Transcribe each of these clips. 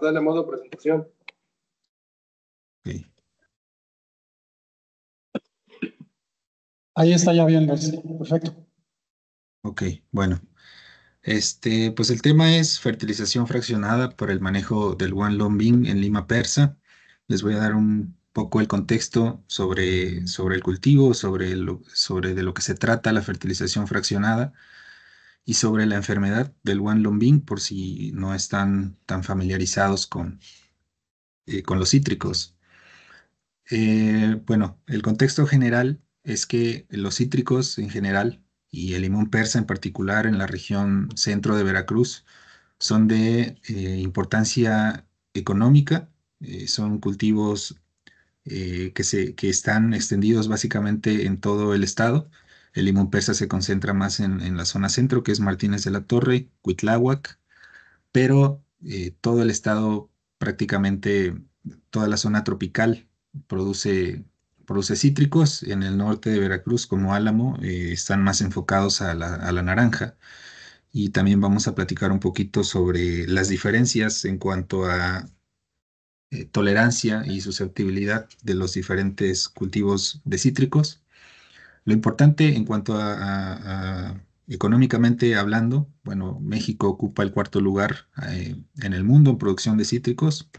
Dale modo presentación. Ok, Ahí está ya bien, Luis. Perfecto. ok, bueno. Pues el tema es fertilización fraccionada por el manejo del Wanlong en Lima Persa. Les voy a dar un poco el contexto sobre el cultivo, sobre de lo que se trata la fertilización fraccionada y sobre la enfermedad del Wanlong por si no están tan familiarizados con los cítricos. Bueno, el contexto general es que los cítricos en general y el limón persa en particular en la región centro de Veracruz son de importancia económica, son cultivos que están extendidos básicamente en todo el estado. El limón persa se concentra más en la zona centro, que es Martínez de la Torre, Cuitláhuac, pero todo el estado, prácticamente toda la zona tropical, produce, produce cítricos. En el norte de Veracruz, como Álamo, están más enfocados a la naranja. Y también vamos a platicar un poquito sobre las diferencias en cuanto a tolerancia y susceptibilidad de los diferentes cultivos de cítricos. Lo importante en cuanto a económicamente hablando, bueno, México ocupa el cuarto lugar en el mundo en producción de cítricos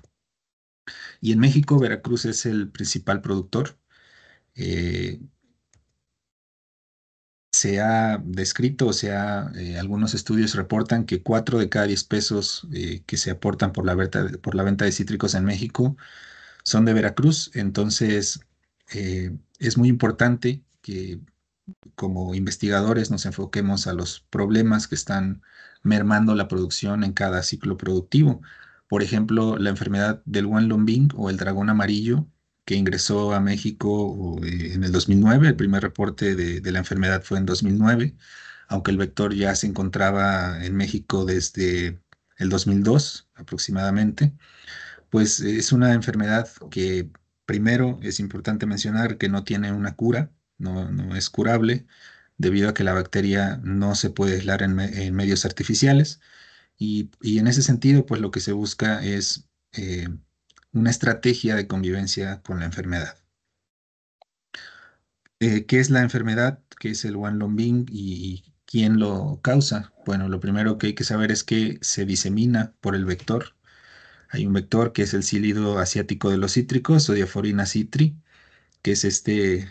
y en México Veracruz es el principal productor. Eh, Se ha descrito, algunos estudios reportan que 4 de cada 10 pesos que se aportan por la venta de cítricos en México son de Veracruz. Entonces, es muy importante que como investigadores nos enfoquemos a los problemas que están mermando la producción en cada ciclo productivo. Por ejemplo, la enfermedad del Wanlong o el dragón amarillo que ingresó a México en el 2009. El primer reporte de la enfermedad fue en 2009, aunque el vector ya se encontraba en México desde el 2002 aproximadamente. Pues es una enfermedad que primero es importante mencionar que no tiene una cura, no es curable, debido a que la bacteria no se puede aislar en medios artificiales. Y en ese sentido, pues lo que se busca es una estrategia de convivencia con la enfermedad. ¿Qué es la enfermedad? ¿Qué es el Wanlong y quién lo causa? Bueno, lo primero que hay que saber es que se disemina por el vector. Hay un vector que es el sílido asiático de los cítricos, o Diaforina citri, que es este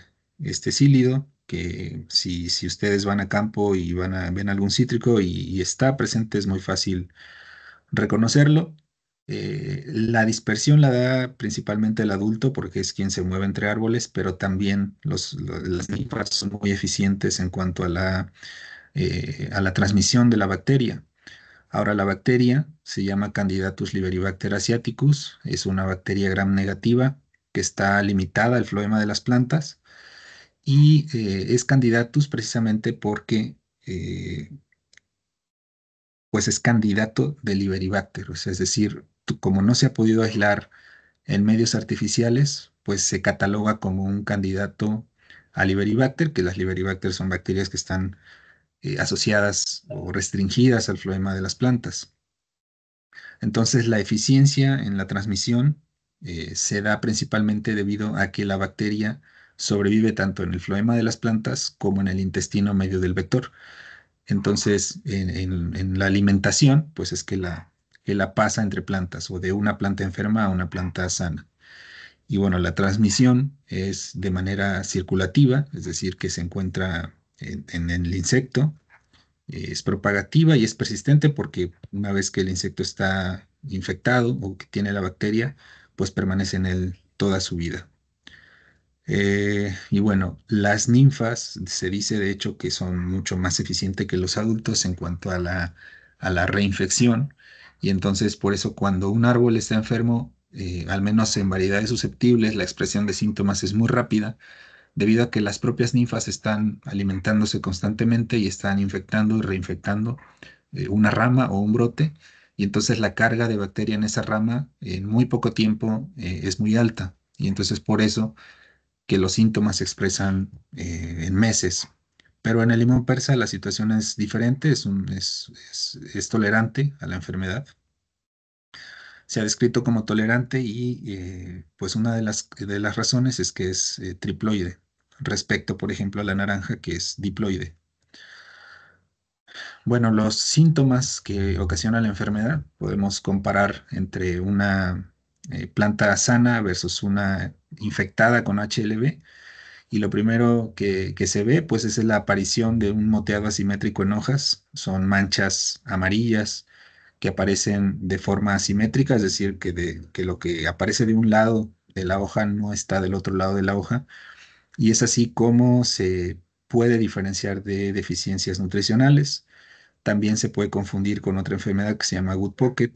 sílido que si ustedes van a campo y ven algún cítrico y está presente, es muy fácil reconocerlo. La dispersión la da principalmente el adulto porque es quien se mueve entre árboles, pero también las ninfas son muy eficientes en cuanto a la transmisión de la bacteria. Ahora, la bacteria se llama Candidatus liberibacter asiaticus, es una bacteria gram negativa que está limitada al floema de las plantas y es Candidatus precisamente porque pues es candidato de liberibacter, o sea, es decir, como no se ha podido aislar en medios artificiales, pues se cataloga como un candidato a liberibacter, que las liberibacter son bacterias que están asociadas o restringidas al floema de las plantas. Entonces, la eficiencia en la transmisión se da principalmente debido a que la bacteria sobrevive tanto en el floema de las plantas como en el intestino medio del vector. Entonces, en la alimentación, pues es que la pasa entre plantas o de una planta enferma a una planta sana. Y bueno, la transmisión es de manera circulativa, es decir, que se encuentra en el insecto, es propagativa y es persistente porque una vez que el insecto está infectado o que tiene la bacteria, pues permanece en él toda su vida. Y bueno, las ninfas se dice de hecho que son mucho más eficientes que los adultos en cuanto a la reinfección. Y entonces por eso cuando un árbol está enfermo, al menos en variedades susceptibles, la expresión de síntomas es muy rápida debido a que las propias ninfas están alimentándose constantemente y están infectando y reinfectando una rama o un brote, y entonces la carga de bacteria en esa rama en muy poco tiempo es muy alta, y entonces por eso que los síntomas se expresan en meses. Pero en el limón persa la situación es diferente, es tolerante a la enfermedad. Se ha descrito como tolerante y pues una de las razones es que es triploide, respecto, por ejemplo, a la naranja, que es diploide. Bueno, los síntomas que ocasiona la enfermedad podemos comparar entre una planta sana versus una infectada con HLV. Y lo primero que se ve, pues, es la aparición de un moteado asimétrico en hojas. Son manchas amarillas que aparecen de forma asimétrica, es decir, que lo que aparece de un lado de la hoja no está del otro lado de la hoja. Y es así como se puede diferenciar de deficiencias nutricionales. También se puede confundir con otra enfermedad que se llama Good Pocket,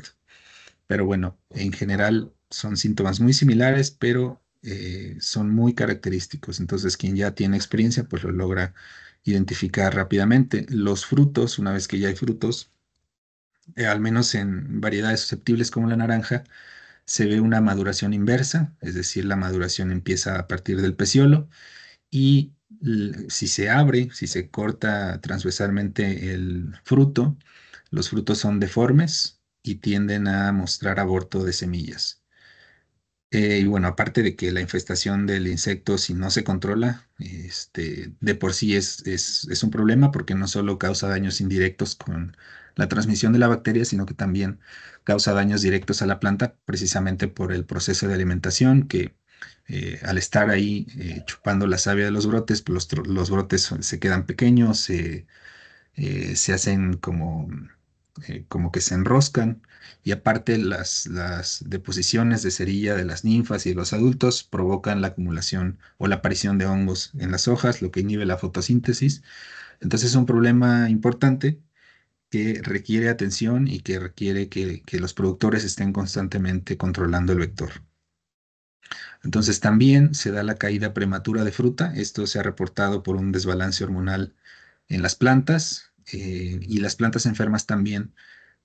pero bueno, en general son síntomas muy similares, pero son muy característicos. Entonces, quien ya tiene experiencia, pues lo logra identificar rápidamente. Los frutos, una vez que ya hay frutos, al menos en variedades susceptibles como la naranja, se ve una maduración inversa, es decir, la maduración empieza a partir del peciolo y si se abre, si se corta transversalmente el fruto, los frutos son deformes y tienden a mostrar aborto de semillas. Y bueno, aparte de que la infestación del insecto, si no se controla, de por sí es un problema porque no solo causa daños indirectos con la transmisión de la bacteria, sino que también causa daños directos a la planta precisamente por el proceso de alimentación que al estar ahí chupando la savia de los brotes, pues los brotes se quedan pequeños, se hacen como que se enroscan y aparte las deposiciones de cerilla de las ninfas y de los adultos provocan la acumulación o la aparición de hongos en las hojas, lo que inhibe la fotosíntesis. Entonces es un problema importante que requiere atención y que requiere que los productores estén constantemente controlando el vector. Entonces también se da la caída prematura de fruta. Esto se ha reportado por un desbalance hormonal en las plantas y las plantas enfermas también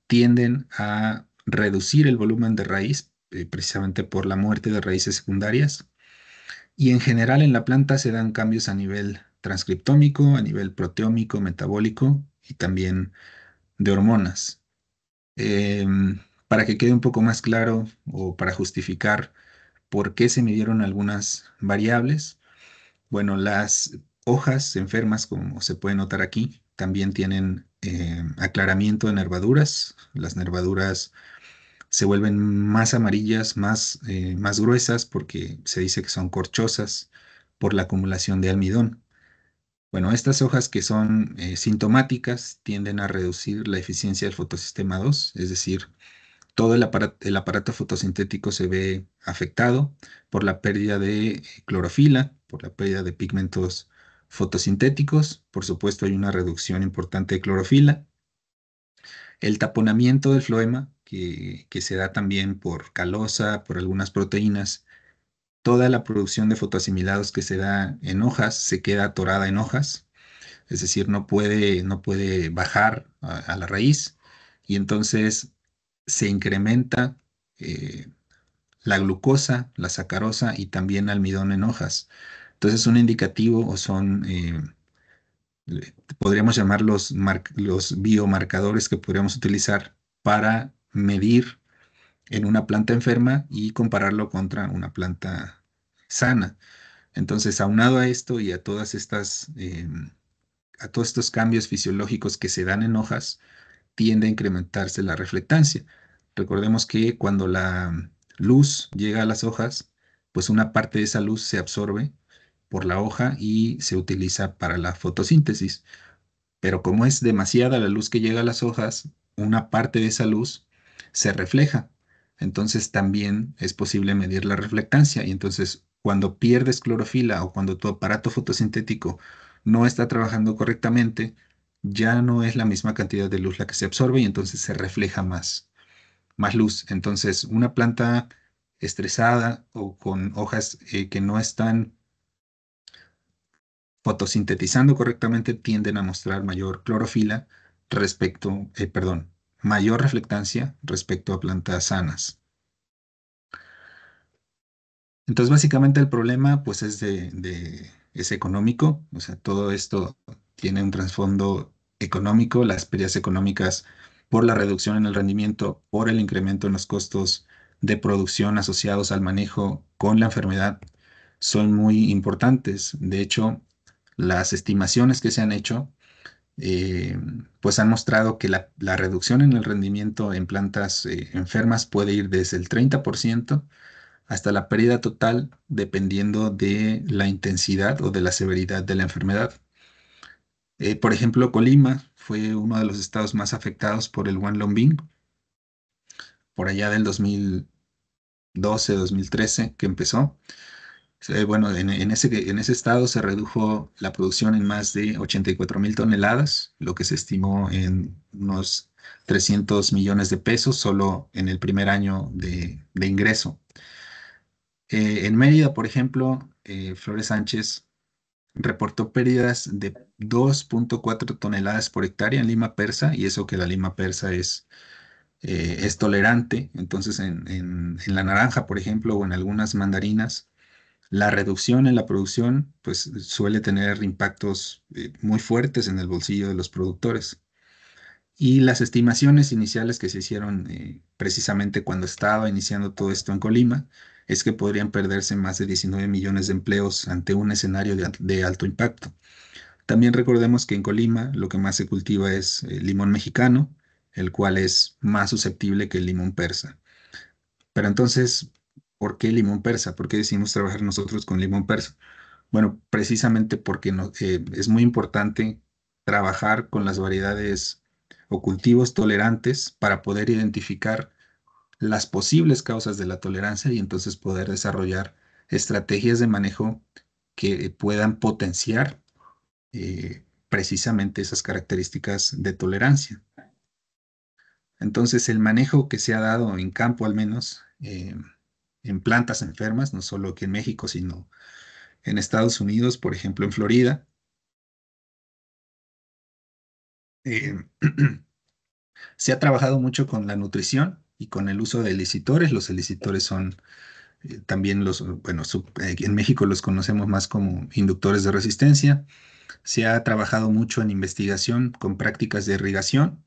tienden a reducir el volumen de raíz precisamente por la muerte de raíces secundarias. Y en general en la planta se dan cambios a nivel transcriptómico, a nivel proteómico, metabólico y también de hormonas. Para que quede un poco más claro o para justificar por qué se midieron algunas variables, bueno, las hojas enfermas, como se puede notar aquí, también tienen aclaramiento de nervaduras. Las nervaduras se vuelven más amarillas, más gruesas, porque se dice que son corchosas por la acumulación de almidón. Bueno, estas hojas que son sintomáticas tienden a reducir la eficiencia del fotosistema 2, es decir, todo el aparato fotosintético se ve afectado por la pérdida de clorofila, por la pérdida de pigmentos fotosintéticos. Por supuesto, hay una reducción importante de clorofila. El taponamiento del floema, que se da también por calosa, por algunas proteínas. Toda la producción de fotoasimilados que se da en hojas se queda atorada en hojas, es decir, no puede bajar a la raíz y entonces se incrementa eh, la glucosa, la sacarosa y también almidón en hojas. Entonces, un indicativo o son, podríamos llamar los biomarcadores que podríamos utilizar para medir en una planta enferma y compararlo contra una planta sana. Entonces, aunado a esto y a a todos estos cambios fisiológicos que se dan en hojas, tiende a incrementarse la reflectancia. Recordemos que cuando la luz llega a las hojas, pues una parte de esa luz se absorbe por la hoja y se utiliza para la fotosíntesis. Pero como es demasiada la luz que llega a las hojas, una parte de esa luz se refleja. Entonces también es posible medir la reflectancia y entonces cuando pierdes clorofila o cuando tu aparato fotosintético no está trabajando correctamente, ya no es la misma cantidad de luz la que se absorbe y entonces se refleja más luz. Entonces una planta estresada o con hojas que no están fotosintetizando correctamente tienden a mostrar mayor clorofila perdón, mayor reflectancia respecto a plantas sanas. Entonces, básicamente el problema, pues, es económico, o sea, todo esto tiene un trasfondo económico, las pérdidas económicas por la reducción en el rendimiento, por el incremento en los costos de producción asociados al manejo con la enfermedad son muy importantes. De hecho, las estimaciones que se han hecho eh, pues han mostrado que la reducción en el rendimiento en plantas enfermas puede ir desde el 30% hasta la pérdida total, dependiendo de la intensidad o de la severidad de la enfermedad. Por ejemplo, Colima fue uno de los estados más afectados por el Wanlombing, por allá del 2012, 2013 que empezó. Bueno, en ese estado se redujo la producción en más de 84,000 toneladas, lo que se estimó en unos 300 millones de pesos solo en el primer año de ingreso. En Mérida, por ejemplo, Flores Sánchez reportó pérdidas de 2,4 toneladas por hectárea en lima persa, y eso que la lima persa es tolerante. Entonces, en la naranja, por ejemplo, o en algunas mandarinas, la reducción en la producción pues suele tener impactos muy fuertes en el bolsillo de los productores. Y las estimaciones iniciales que se hicieron precisamente cuando estaba iniciando todo esto en Colima es que podrían perderse más de 19 millones de empleos ante un escenario de alto impacto. También recordemos que en Colima lo que más se cultiva es limón mexicano, el cual es más susceptible que el limón persa. Pero entonces, ¿por qué limón persa? ¿Por qué decidimos trabajar nosotros con limón persa? Bueno, precisamente porque es muy importante trabajar con las variedades o cultivos tolerantes para poder identificar las posibles causas de la tolerancia y entonces poder desarrollar estrategias de manejo que puedan potenciar precisamente esas características de tolerancia. Entonces, el manejo que se ha dado en campo, al menos, en plantas enfermas, no solo aquí en México, sino en Estados Unidos, por ejemplo, en Florida, eh, se ha trabajado mucho con la nutrición y con el uso de elicitores. Los elicitores son también bueno, en México los conocemos más como inductores de resistencia. Se ha trabajado mucho en investigación con prácticas de irrigación,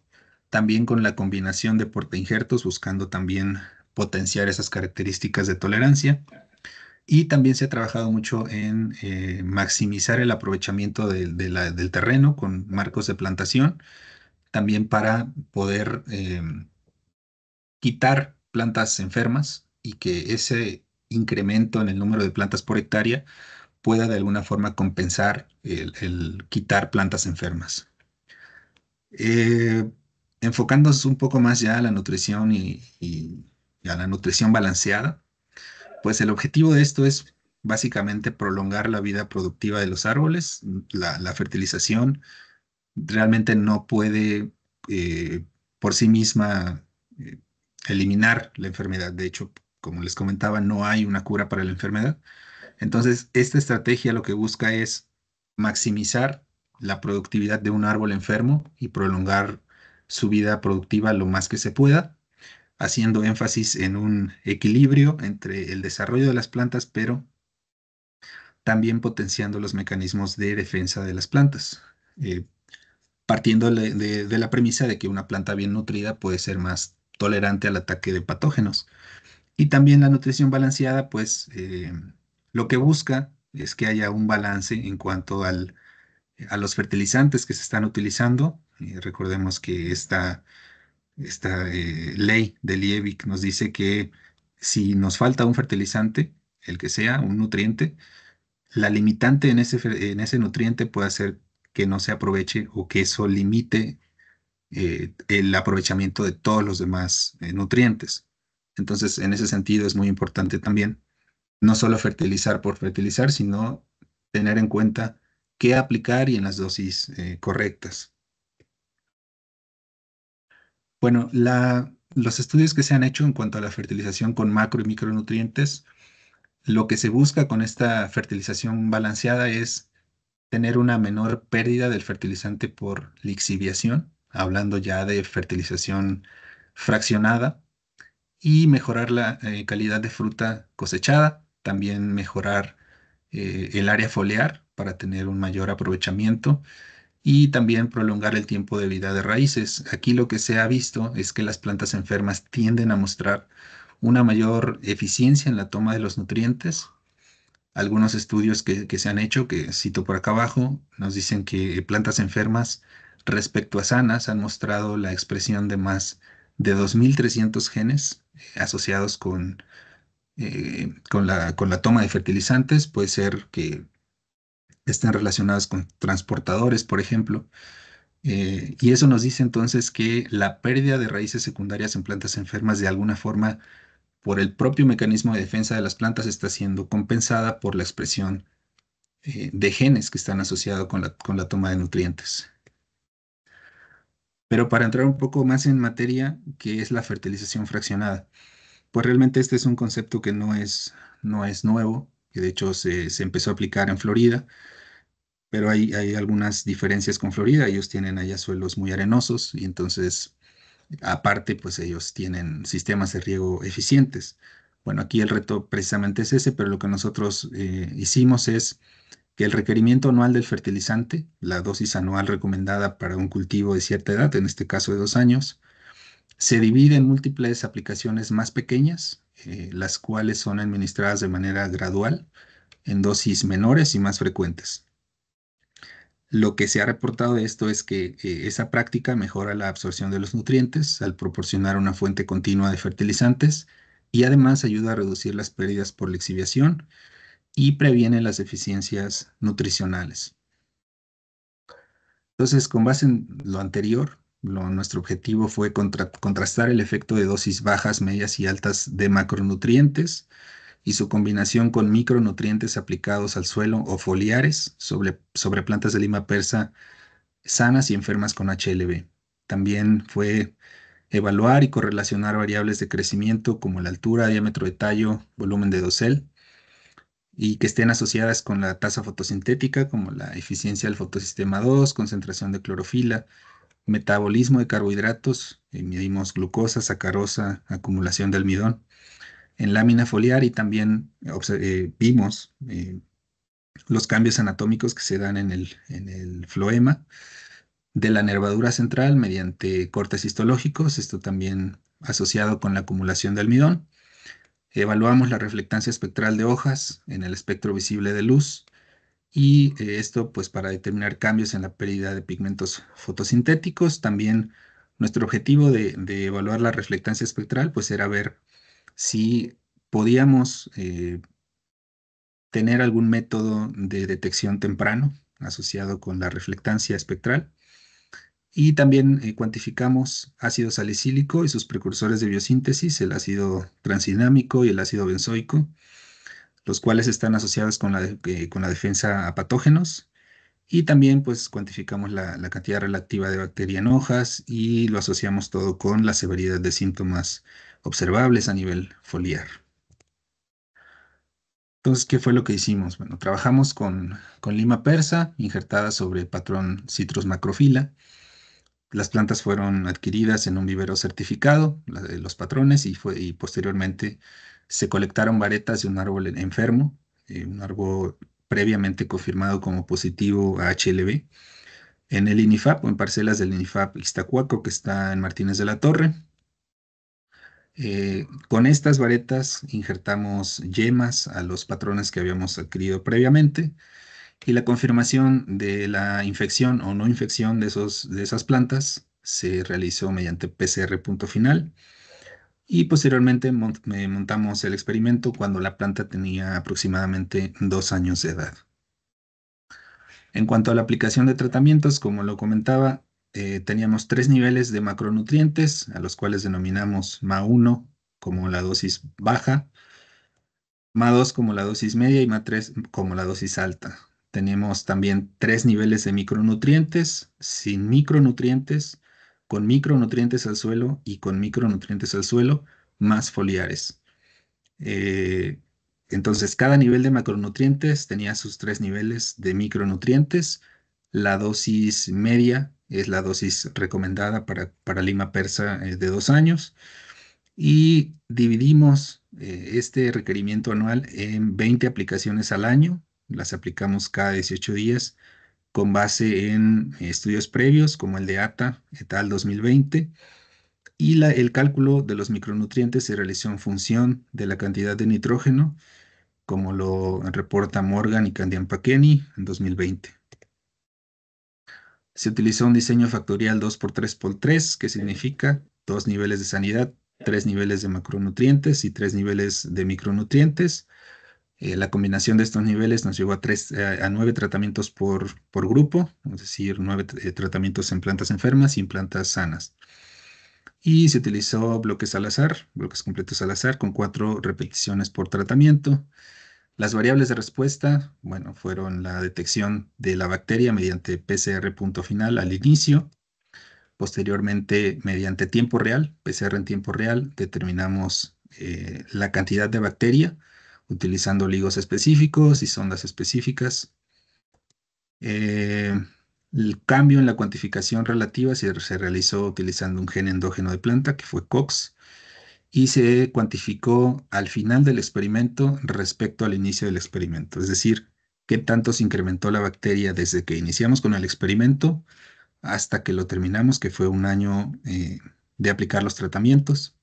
también con la combinación de portainjertos, buscando también potenciar esas características de tolerancia. Y también se ha trabajado mucho en maximizar el aprovechamiento del terreno con marcos de plantación, también para poder quitar plantas enfermas y que ese incremento en el número de plantas por hectárea pueda de alguna forma compensar el quitar plantas enfermas. Eh, Enfocándonos un poco más ya a la nutrición y a la nutrición balanceada, pues el objetivo de esto es básicamente prolongar la vida productiva de los árboles. La fertilización realmente no puede por sí misma eh, eliminar la enfermedad. De hecho, como les comentaba, no hay una cura para la enfermedad. Entonces, esta estrategia lo que busca es maximizar la productividad de un árbol enfermo y prolongar su vida productiva lo más que se pueda, haciendo énfasis en un equilibrio entre el desarrollo de las plantas, pero también potenciando los mecanismos de defensa de las plantas, eh, partiendo de la premisa de que una planta bien nutrida puede ser más tolerante al ataque de patógenos. Y también la nutrición balanceada, pues lo que busca es que haya un balance en cuanto a los fertilizantes que se están utilizando. Recordemos que esta ley de Liebig nos dice que si nos falta un fertilizante, el que sea, un nutriente, la limitante en ese nutriente puede hacer que no se aproveche o que eso limite el aprovechamiento de todos los demás nutrientes. Entonces, en ese sentido es muy importante también no solo fertilizar por fertilizar, sino tener en cuenta qué aplicar y en las dosis correctas. Bueno, los estudios que se han hecho en cuanto a la fertilización con macro y micronutrientes, lo que se busca con esta fertilización balanceada es tener una menor pérdida del fertilizante por lixiviación, hablando ya de fertilización fraccionada, y mejorar la calidad de fruta cosechada, también mejorar el área foliar para tener un mayor aprovechamiento y también prolongar el tiempo de vida de raíces. Aquí lo que se ha visto es que las plantas enfermas tienden a mostrar una mayor eficiencia en la toma de los nutrientes. Algunos estudios que se han hecho, que cito por acá abajo, nos dicen que plantas enfermas respecto a sanas han mostrado la expresión de más de 2.300 genes asociados con la toma de fertilizantes. Puede ser que estén relacionadas con transportadores, por ejemplo. Y eso nos dice entonces que la pérdida de raíces secundarias en plantas enfermas de alguna forma por el propio mecanismo de defensa de las plantas está siendo compensada por la expresión de genes que están asociados con la toma de nutrientes. Pero para entrar un poco más en materia, ¿qué es la fertilización fraccionada? Pues realmente este es un concepto que no es nuevo, que de hecho se empezó a aplicar en Florida, pero hay algunas diferencias con Florida. Ellos tienen allá suelos muy arenosos y entonces, aparte, pues ellos tienen sistemas de riego eficientes. Bueno, aquí el reto precisamente es ese, pero lo que nosotros hicimos es que el requerimiento anual del fertilizante, la dosis anual recomendada para un cultivo de cierta edad, en este caso de 2 años, se divide en múltiples aplicaciones más pequeñas, las cuales son administradas de manera gradual en dosis menores y más frecuentes. Lo que se ha reportado de esto es que esa práctica mejora la absorción de los nutrientes al proporcionar una fuente continua de fertilizantes y además ayuda a reducir las pérdidas por lixiviación y previene las deficiencias nutricionales. Entonces, con base en lo anterior, nuestro objetivo fue contrastar el efecto de dosis bajas, medias y altas de macronutrientes y su combinación con micronutrientes aplicados al suelo o foliares sobre plantas de lima persa sanas y enfermas con HLB. También fue evaluar y correlacionar variables de crecimiento como la altura, diámetro de tallo, volumen de dosel, y que estén asociadas con la tasa fotosintética, como la eficiencia del fotosistema 2, concentración de clorofila, metabolismo de carbohidratos, medimos glucosa, sacarosa, acumulación de almidón en lámina foliar y también vimos los cambios anatómicos que se dan en el floema de la nervadura central mediante cortes histológicos, esto también asociado con la acumulación de almidón. Evaluamos la reflectancia espectral de hojas en el espectro visible de luz y esto pues para determinar cambios en la pérdida de pigmentos fotosintéticos. También nuestro objetivo de evaluar la reflectancia espectral pues era ver si podíamos tener algún método de detección temprano asociado con la reflectancia espectral. Y también cuantificamos ácido salicílico y sus precursores de biosíntesis, el ácido transdinámico y el ácido benzoico, los cuales están asociados con la defensa a patógenos. Y también pues cuantificamos la cantidad relativa de bacteria en hojas y lo asociamos todo con la severidad de síntomas observables a nivel foliar. Entonces, ¿qué fue lo que hicimos? Bueno, trabajamos con lima persa injertada sobre patrón Citrus macrophylla. Las plantas fueron adquiridas en un vivero certificado, los patrones, y posteriormente se colectaron varetas de un árbol enfermo, un árbol previamente confirmado como positivo a HLB, en el INIFAP o en parcelas del INIFAP Ixtacuaco, que está en Martínez de la Torre. Con estas varetas injertamos yemas a los patrones que habíamos adquirido previamente y la confirmación de la infección o no infección de esas plantas se realizó mediante PCR punto final y posteriormente montamos el experimento cuando la planta tenía aproximadamente 2 años de edad. En cuanto a la aplicación de tratamientos, como lo comentaba, teníamos 3 niveles de macronutrientes, a los cuales denominamos MA1 como la dosis baja, MA2 como la dosis media y MA3 como la dosis alta. Tenemos también 3 niveles de micronutrientes, sin micronutrientes, con micronutrientes al suelo y con micronutrientes al suelo, más foliares. Eh, entonces, cada nivel de macronutrientes tenía sus 3 niveles de micronutrientes. La dosis media es la dosis recomendada para lima persa de 2 años y dividimos este requerimiento anual en 20 aplicaciones al año. Las aplicamos cada 18 días con base en estudios previos como el de ATA et al. 2020 Y el cálculo de los micronutrientes se realizó en función de la cantidad de nitrógeno, como lo reporta Morgan y Candian-Pacchiani en 2020. Se utilizó un diseño factorial 2x3x3, que significa dos niveles de sanidad, tres niveles de macronutrientes y tres niveles de micronutrientes. La combinación de estos niveles nos llevó a 9 tratamientos por grupo, es decir, 9 tratamientos en plantas enfermas y en plantas sanas. Y se utilizó bloques al azar, bloques completos al azar, con 4 repeticiones por tratamiento. Las variables de respuesta, bueno, fueron la detección de la bacteria mediante PCR punto final al inicio. Posteriormente, mediante tiempo real, PCR en tiempo real, determinamos la cantidad de bacteria utilizando ligos específicos y sondas específicas. Eh, el cambio en la cuantificación relativa se realizó utilizando un gen endógeno de planta, que fue COX, y se cuantificó al final del experimento respecto al inicio del experimento. Es decir, qué tanto se incrementó la bacteria desde que iniciamos con el experimento hasta que lo terminamos, que fue un año de aplicar los tratamientos.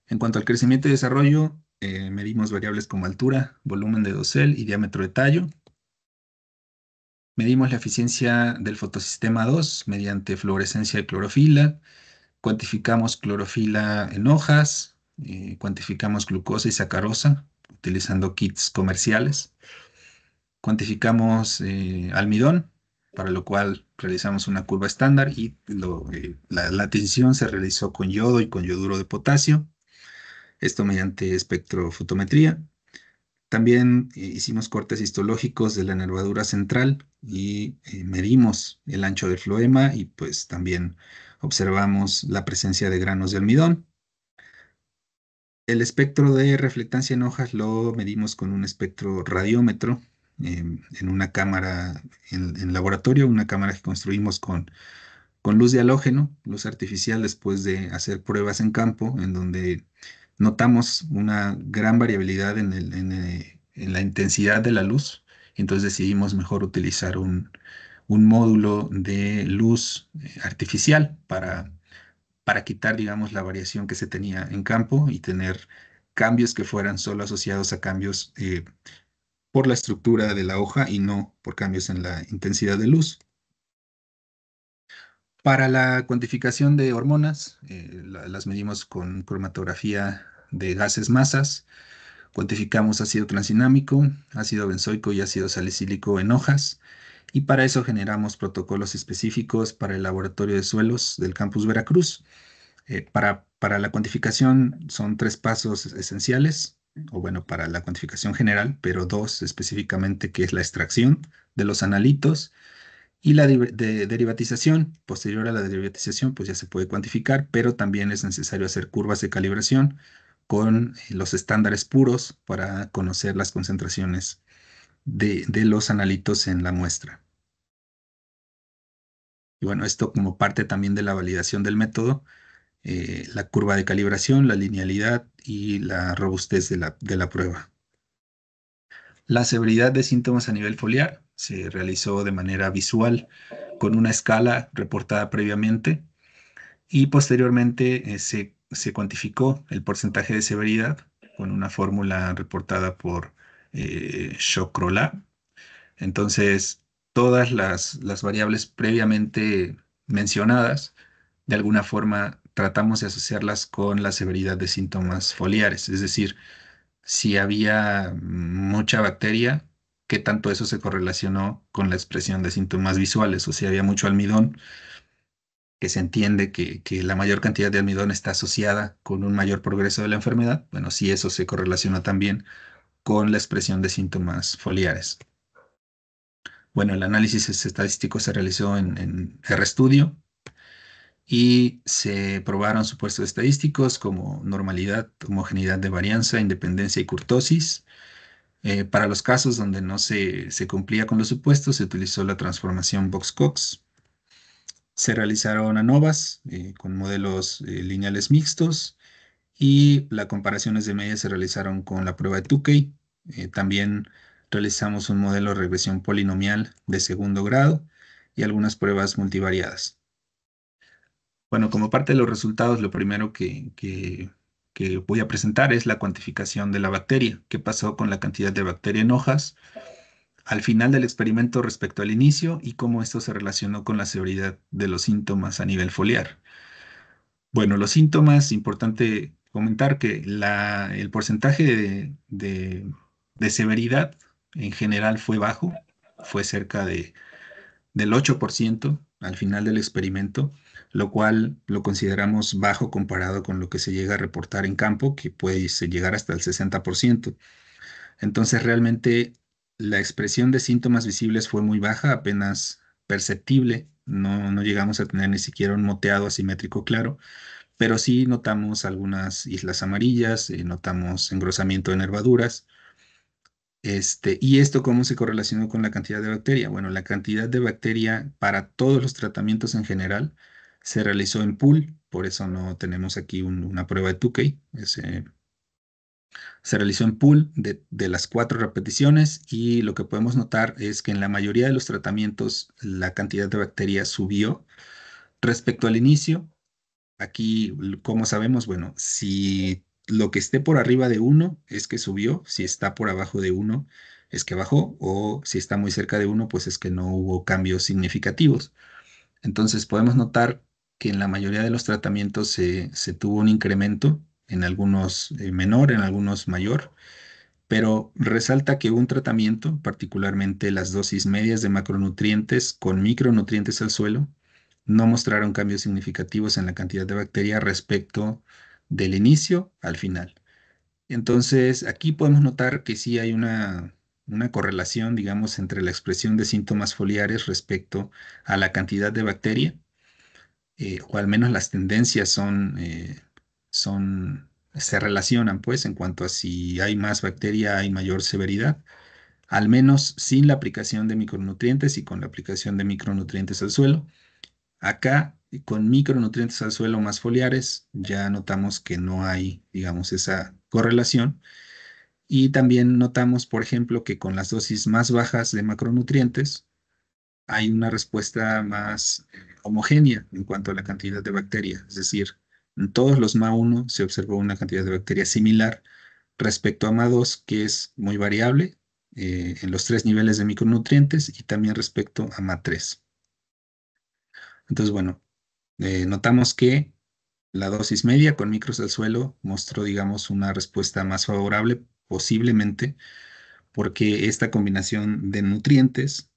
En cuanto al crecimiento y desarrollo, medimos variables como altura, volumen de dosel y diámetro de tallo. Medimos la eficiencia del fotosistema 2 mediante fluorescencia de clorofila. Cuantificamos clorofila en hojas. Cuantificamos glucosa y sacarosa utilizando kits comerciales. Cuantificamos almidón, para lo cual realizamos una curva estándar y la tinción se realizó con yodo y con yoduro de potasio, esto mediante espectrofotometría. También hicimos cortes histológicos de la nervadura central y medimos el ancho del floema y pues también observamos la presencia de granos de almidón. El espectro de reflectancia en hojas lo medimos con un espectro radiómetro en una cámara en laboratorio, una cámara que construimos con luz de halógeno, luz artificial, después de hacer pruebas en campo, en donde notamos una gran variabilidad en la intensidad de la luz. Entonces decidimos mejor utilizar un módulo de luz artificial para quitar, digamos, la variación que se tenía en campo y tener cambios que fueran solo asociados a cambios por la estructura de la hoja y no por cambios en la intensidad de luz. Para la cuantificación de hormonas, las medimos con cromatografía de gases masas. Cuantificamos ácido transinámico, ácido benzoico y ácido salicílico en hojas. Y para eso generamos protocolos específicos para el laboratorio de suelos del campus Veracruz. Para la cuantificación son 3 pasos esenciales, o bueno, para la cuantificación general, pero 2 específicamente, que es la extracción de los analitos y la derivatización. Posterior a la derivatización, pues ya se puede cuantificar, pero también es necesario hacer curvas de calibración con los estándares puros para conocer las concentraciones de los analitos en la muestra. Y bueno, esto como parte también de la validación del método, la curva de calibración, la linealidad y la robustez de la prueba. La severidad de síntomas a nivel foliar se realizó de manera visual con una escala reportada previamente y posteriormente se cuantificó el porcentaje de severidad con una fórmula reportada por Shokrola. Entonces, todas las variables previamente mencionadas, de alguna forma tratamos de asociarlas con la severidad de síntomas foliares, es decir, si había mucha bacteria, qué tanto eso se correlacionó con la expresión de síntomas visuales, o si había mucho almidón, que se entiende que la mayor cantidad de almidón está asociada con un mayor progreso de la enfermedad, bueno, si eso se correlaciona también con la expresión de síntomas foliares. Bueno, el análisis estadístico se realizó en RStudio y se probaron supuestos estadísticos como normalidad, homogeneidad de varianza, independencia y kurtosis. Para los casos donde no se cumplía con los supuestos, se utilizó la transformación Box-Cox. Se realizaron ANOVAs con modelos lineales mixtos y las comparaciones de medias se realizaron con la prueba de Tukey. También realizamos un modelo de regresión polinomial de segundo grado y algunas pruebas multivariadas. Bueno, como parte de los resultados, lo primero que voy a presentar es la cuantificación de la bacteria. ¿Qué pasó con la cantidad de bacteria en hojas al final del experimento respecto al inicio y cómo esto se relacionó con la severidad de los síntomas a nivel foliar? Bueno, los síntomas, importante comentar que el porcentaje de severidad en general fue bajo, fue cerca del 8% al final del experimento, lo cual lo consideramos bajo comparado con lo que se llega a reportar en campo, que puede llegar hasta el 60%. Entonces, realmente la expresión de síntomas visibles fue muy baja, apenas perceptible. No llegamos a tener ni siquiera un moteado asimétrico claro, pero sí notamos algunas islas amarillas, notamos engrosamiento de nervaduras. ¿Y esto cómo se correlacionó con la cantidad de bacteria? Bueno, la cantidad de bacteria para todos los tratamientos en general se realizó en pool, por eso no tenemos aquí una prueba de Tukey. Se realizó en pool de las 4 repeticiones y lo que podemos notar es que en la mayoría de los tratamientos la cantidad de bacteria subió respecto al inicio. Aquí, ¿cómo sabemos? Bueno, si lo que esté por arriba de uno es que subió, si está por abajo de uno es que bajó, o si está muy cerca de uno, pues es que no hubo cambios significativos. Entonces, podemos notar que en la mayoría de los tratamientos se tuvo un incremento, en algunos menor, en algunos mayor, pero resalta que un tratamiento, particularmente las dosis medias de macronutrientes con micronutrientes al suelo, no mostraron cambios significativos en la cantidad de bacteria respecto del inicio al final. Entonces, aquí podemos notar que sí hay una correlación, digamos, entre la expresión de síntomas foliares respecto a la cantidad de bacteria, o al menos las tendencias se relacionan, pues, en cuanto a si hay más bacteria, hay mayor severidad, al menos sin la aplicación de micronutrientes y con la aplicación de micronutrientes al suelo. Acá, con micronutrientes al suelo más foliares, ya notamos que no hay, digamos, esa correlación. Y también notamos, por ejemplo, que con las dosis más bajas de macronutrientes hay una respuesta más homogénea en cuanto a la cantidad de bacterias. Es decir, en todos los MA1 se observó una cantidad de bacterias similar respecto a MA2, que es muy variable en los 3 niveles de micronutrientes, y también respecto a MA3. Entonces, bueno, notamos que la dosis media con micros al suelo mostró, digamos, una respuesta más favorable, posiblemente porque esta combinación de nutrientes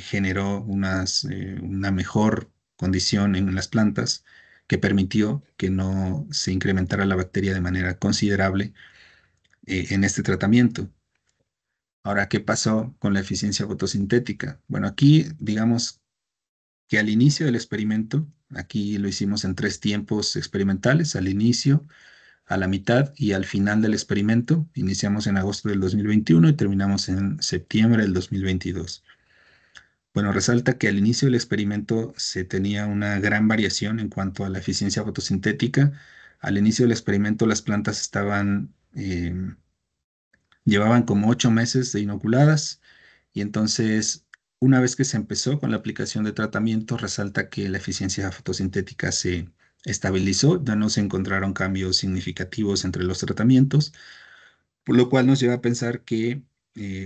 generó una mejor condición en las plantas que permitió que no se incrementara la bacteria de manera considerable en este tratamiento. Ahora, ¿qué pasó con la eficiencia fotosintética? Bueno, aquí digamos que al inicio del experimento, aquí lo hicimos en 3 tiempos experimentales, al inicio, a la mitad y al final del experimento. Iniciamos en agosto del 2021 y terminamos en septiembre del 2022. Bueno, resalta que al inicio del experimento se tenía una gran variación en cuanto a la eficiencia fotosintética. Al inicio del experimento las plantas llevaban como 8 meses de inoculadas, y entonces una vez que se empezó con la aplicación de tratamiento, resalta que la eficiencia fotosintética se estabilizó, ya no se encontraron cambios significativos entre los tratamientos, por lo cual nos lleva a pensar que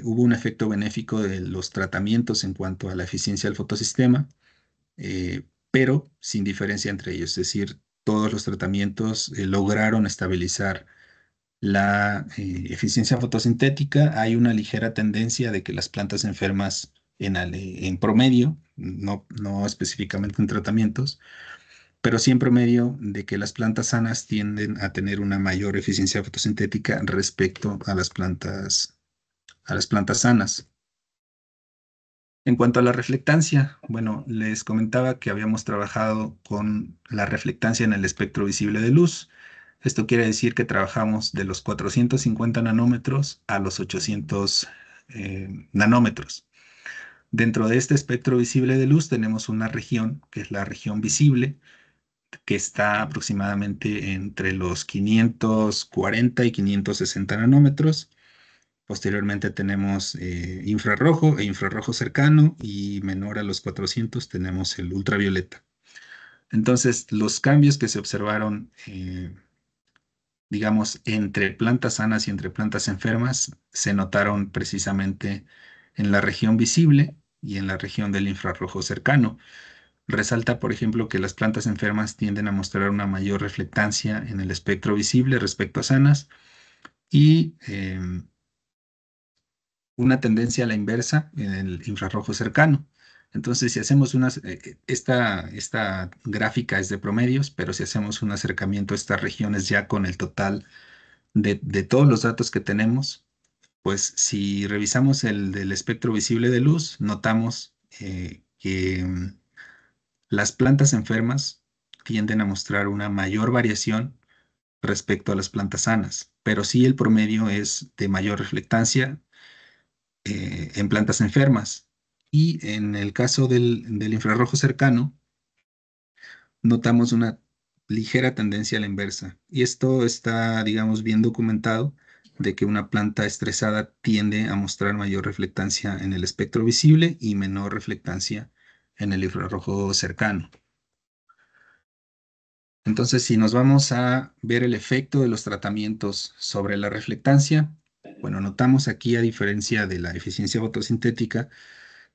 hubo un efecto benéfico de los tratamientos en cuanto a la eficiencia del fotosistema, pero sin diferencia entre ellos, es decir, todos los tratamientos lograron estabilizar la eficiencia fotosintética. Hay una ligera tendencia de que las plantas enfermas en promedio, no específicamente en tratamientos, pero sí en promedio, de que las plantas sanas tienden a tener una mayor eficiencia fotosintética respecto a las plantas sanas. En cuanto a la reflectancia, bueno, les comentaba que habíamos trabajado con la reflectancia en el espectro visible de luz. Esto quiere decir que trabajamos de los 450 nanómetros a los 800 nanómetros. Dentro de este espectro visible de luz tenemos una región, que es la región visible, que está aproximadamente entre los 540 y 560 nanómetros. Posteriormente tenemos infrarrojo e infrarrojo cercano, y menor a los 400 tenemos el ultravioleta. Entonces, los cambios que se observaron, digamos, entre plantas sanas y entre plantas enfermas, se notaron precisamente en la región visible y en la región del infrarrojo cercano. Resalta, por ejemplo, que las plantas enfermas tienden a mostrar una mayor reflectancia en el espectro visible respecto a sanas y una tendencia a la inversa en el infrarrojo cercano. Entonces, si hacemos esta gráfica es de promedios, pero si hacemos un acercamiento a estas regiones ya con el total de todos los datos que tenemos, pues si revisamos el del espectro visible de luz, notamos que las plantas enfermas tienden a mostrar una mayor variación respecto a las plantas sanas, pero sí el promedio es de mayor reflectancia en plantas enfermas. Y en el caso del infrarrojo cercano, notamos una ligera tendencia a la inversa. Y esto está, digamos, bien documentado de que una planta estresada tiende a mostrar mayor reflectancia en el espectro visible y menor reflectancia en el infrarrojo cercano. Entonces, si nos vamos a ver el efecto de los tratamientos sobre la reflectancia, bueno, notamos aquí, a diferencia de la eficiencia fotosintética,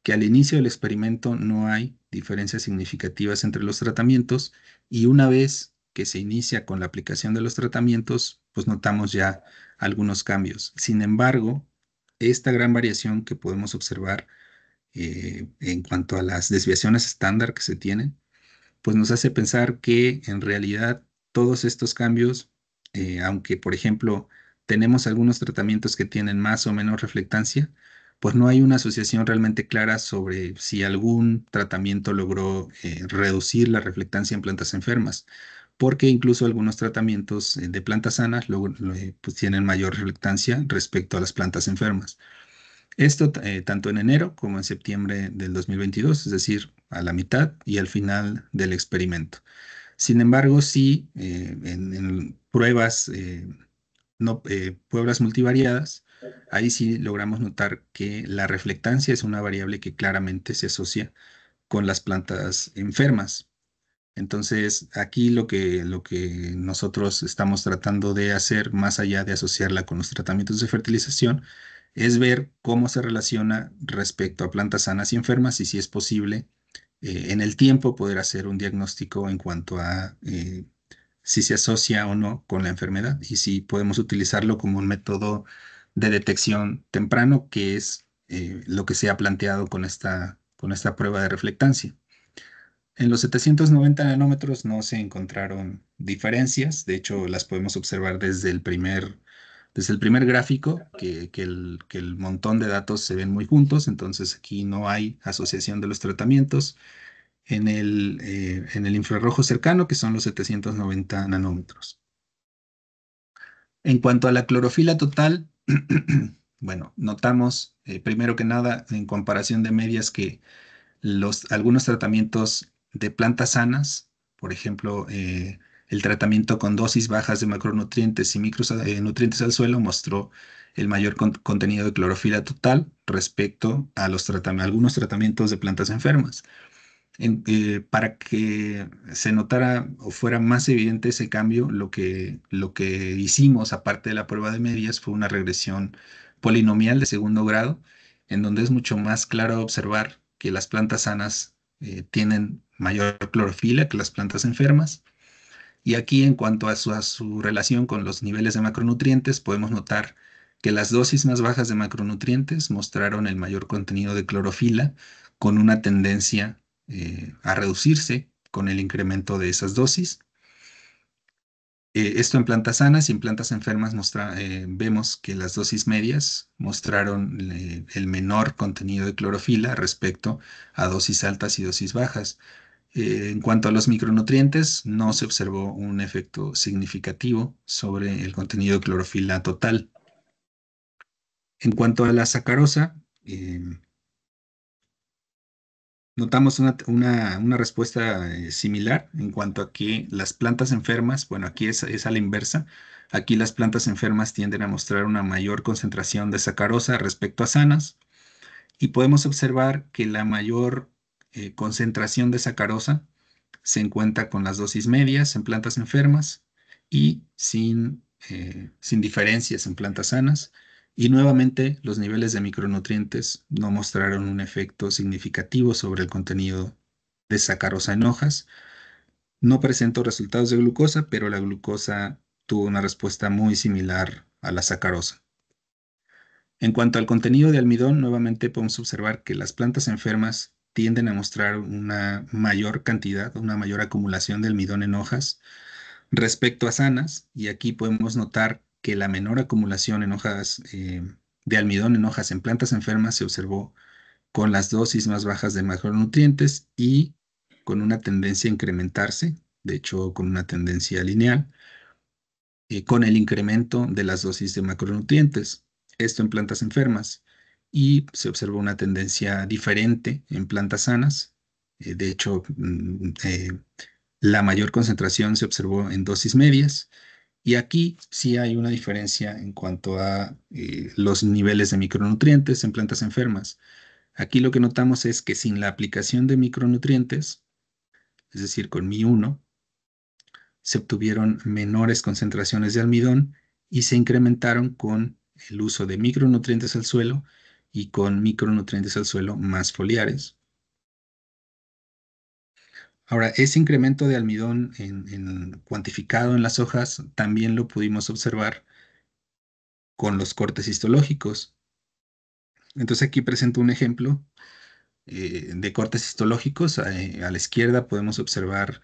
que al inicio del experimento no hay diferencias significativas entre los tratamientos y una vez que se inicia con la aplicación de los tratamientos, pues notamos ya algunos cambios. Sin embargo, esta gran variación que podemos observar en cuanto a las desviaciones estándar que se tienen, pues nos hace pensar que en realidad todos estos cambios, aunque por ejemplo tenemos algunos tratamientos que tienen más o menos reflectancia, pues no hay una asociación realmente clara sobre si algún tratamiento logró reducir la reflectancia en plantas enfermas, porque incluso algunos tratamientos de plantas sanas pues tienen mayor reflectancia respecto a las plantas enfermas. Esto tanto en enero como en septiembre del 2022, es decir, a la mitad y al final del experimento. Sin embargo, sí, en pruebas, no, pruebas multivariadas, ahí sí logramos notar que la reflectancia es una variable que claramente se asocia con las plantas enfermas. Entonces, aquí lo que nosotros estamos tratando de hacer, más allá de asociarla con los tratamientos de fertilización, es ver cómo se relaciona respecto a plantas sanas y enfermas y si es posible en el tiempo poder hacer un diagnóstico en cuanto a si se asocia o no con la enfermedad y si podemos utilizarlo como un método de detección temprano, que es lo que se ha planteado con esta prueba de reflectancia. En los 790 nanómetros no se encontraron diferencias, de hecho las podemos observar desde el primer gráfico, que el montón de datos se ven muy juntos, entonces aquí no hay asociación de los tratamientos. En el infrarrojo cercano, que son los 790 nanómetros. En cuanto a la clorofila total, bueno, notamos primero que nada en comparación de medias que algunos tratamientos de plantas sanas, por ejemplo, el tratamiento con dosis bajas de macronutrientes y micronutrientes al suelo mostró el mayor contenido de clorofila total respecto a algunos tratamientos de plantas enfermas. Para que se notara o fuera más evidente ese cambio, lo que hicimos, aparte de la prueba de medias, fue una regresión polinomial de segundo grado, en donde es mucho más claro observar que las plantas sanas tienen mayor clorofila que las plantas enfermas. Y aquí, en cuanto a su relación con los niveles de macronutrientes, podemos notar que las dosis más bajas de macronutrientes mostraron el mayor contenido de clorofila, con una tendencia a reducirse con el incremento de esas dosis. Esto en plantas sanas y en plantas enfermas vemos que las dosis medias mostraron el menor contenido de clorofila respecto a dosis altas y dosis bajas. En cuanto a los micronutrientes, no se observó un efecto significativo sobre el contenido de clorofila total. En cuanto a la sacarosa, notamos una respuesta similar en cuanto a que las plantas enfermas, bueno, aquí es a la inversa, aquí las plantas enfermas tienden a mostrar una mayor concentración de sacarosa respecto a sanas y podemos observar que la mayor concentración de sacarosa se encuentra con las dosis medias en plantas enfermas y sin diferencias en plantas sanas. Y nuevamente los niveles de micronutrientes no mostraron un efecto significativo sobre el contenido de sacarosa en hojas. No presentó resultados de glucosa, pero la glucosa tuvo una respuesta muy similar a la sacarosa. En cuanto al contenido de almidón, nuevamente podemos observar que las plantas enfermas tienden a mostrar una mayor cantidad, una mayor acumulación de almidón en hojas respecto a sanas, y aquí podemos notar que la menor acumulación en hojas de almidón en hojas en plantas enfermas se observó con las dosis más bajas de macronutrientes y con una tendencia a incrementarse, de hecho con una tendencia lineal, con el incremento de las dosis de macronutrientes, esto en plantas enfermas, y se observó una tendencia diferente en plantas sanas. De hecho, la mayor concentración se observó en dosis medias, y aquí sí hay una diferencia en cuanto a los niveles de micronutrientes en plantas enfermas. Aquí lo que notamos es que sin la aplicación de micronutrientes, es decir, con Mi 1, se obtuvieron menores concentraciones de almidón y se incrementaron con el uso de micronutrientes al suelo y con micronutrientes al suelo más foliares. Ahora, ese incremento de almidón cuantificado en las hojas también lo pudimos observar con los cortes histológicos. Entonces aquí presento un ejemplo de cortes histológicos. A la izquierda podemos observar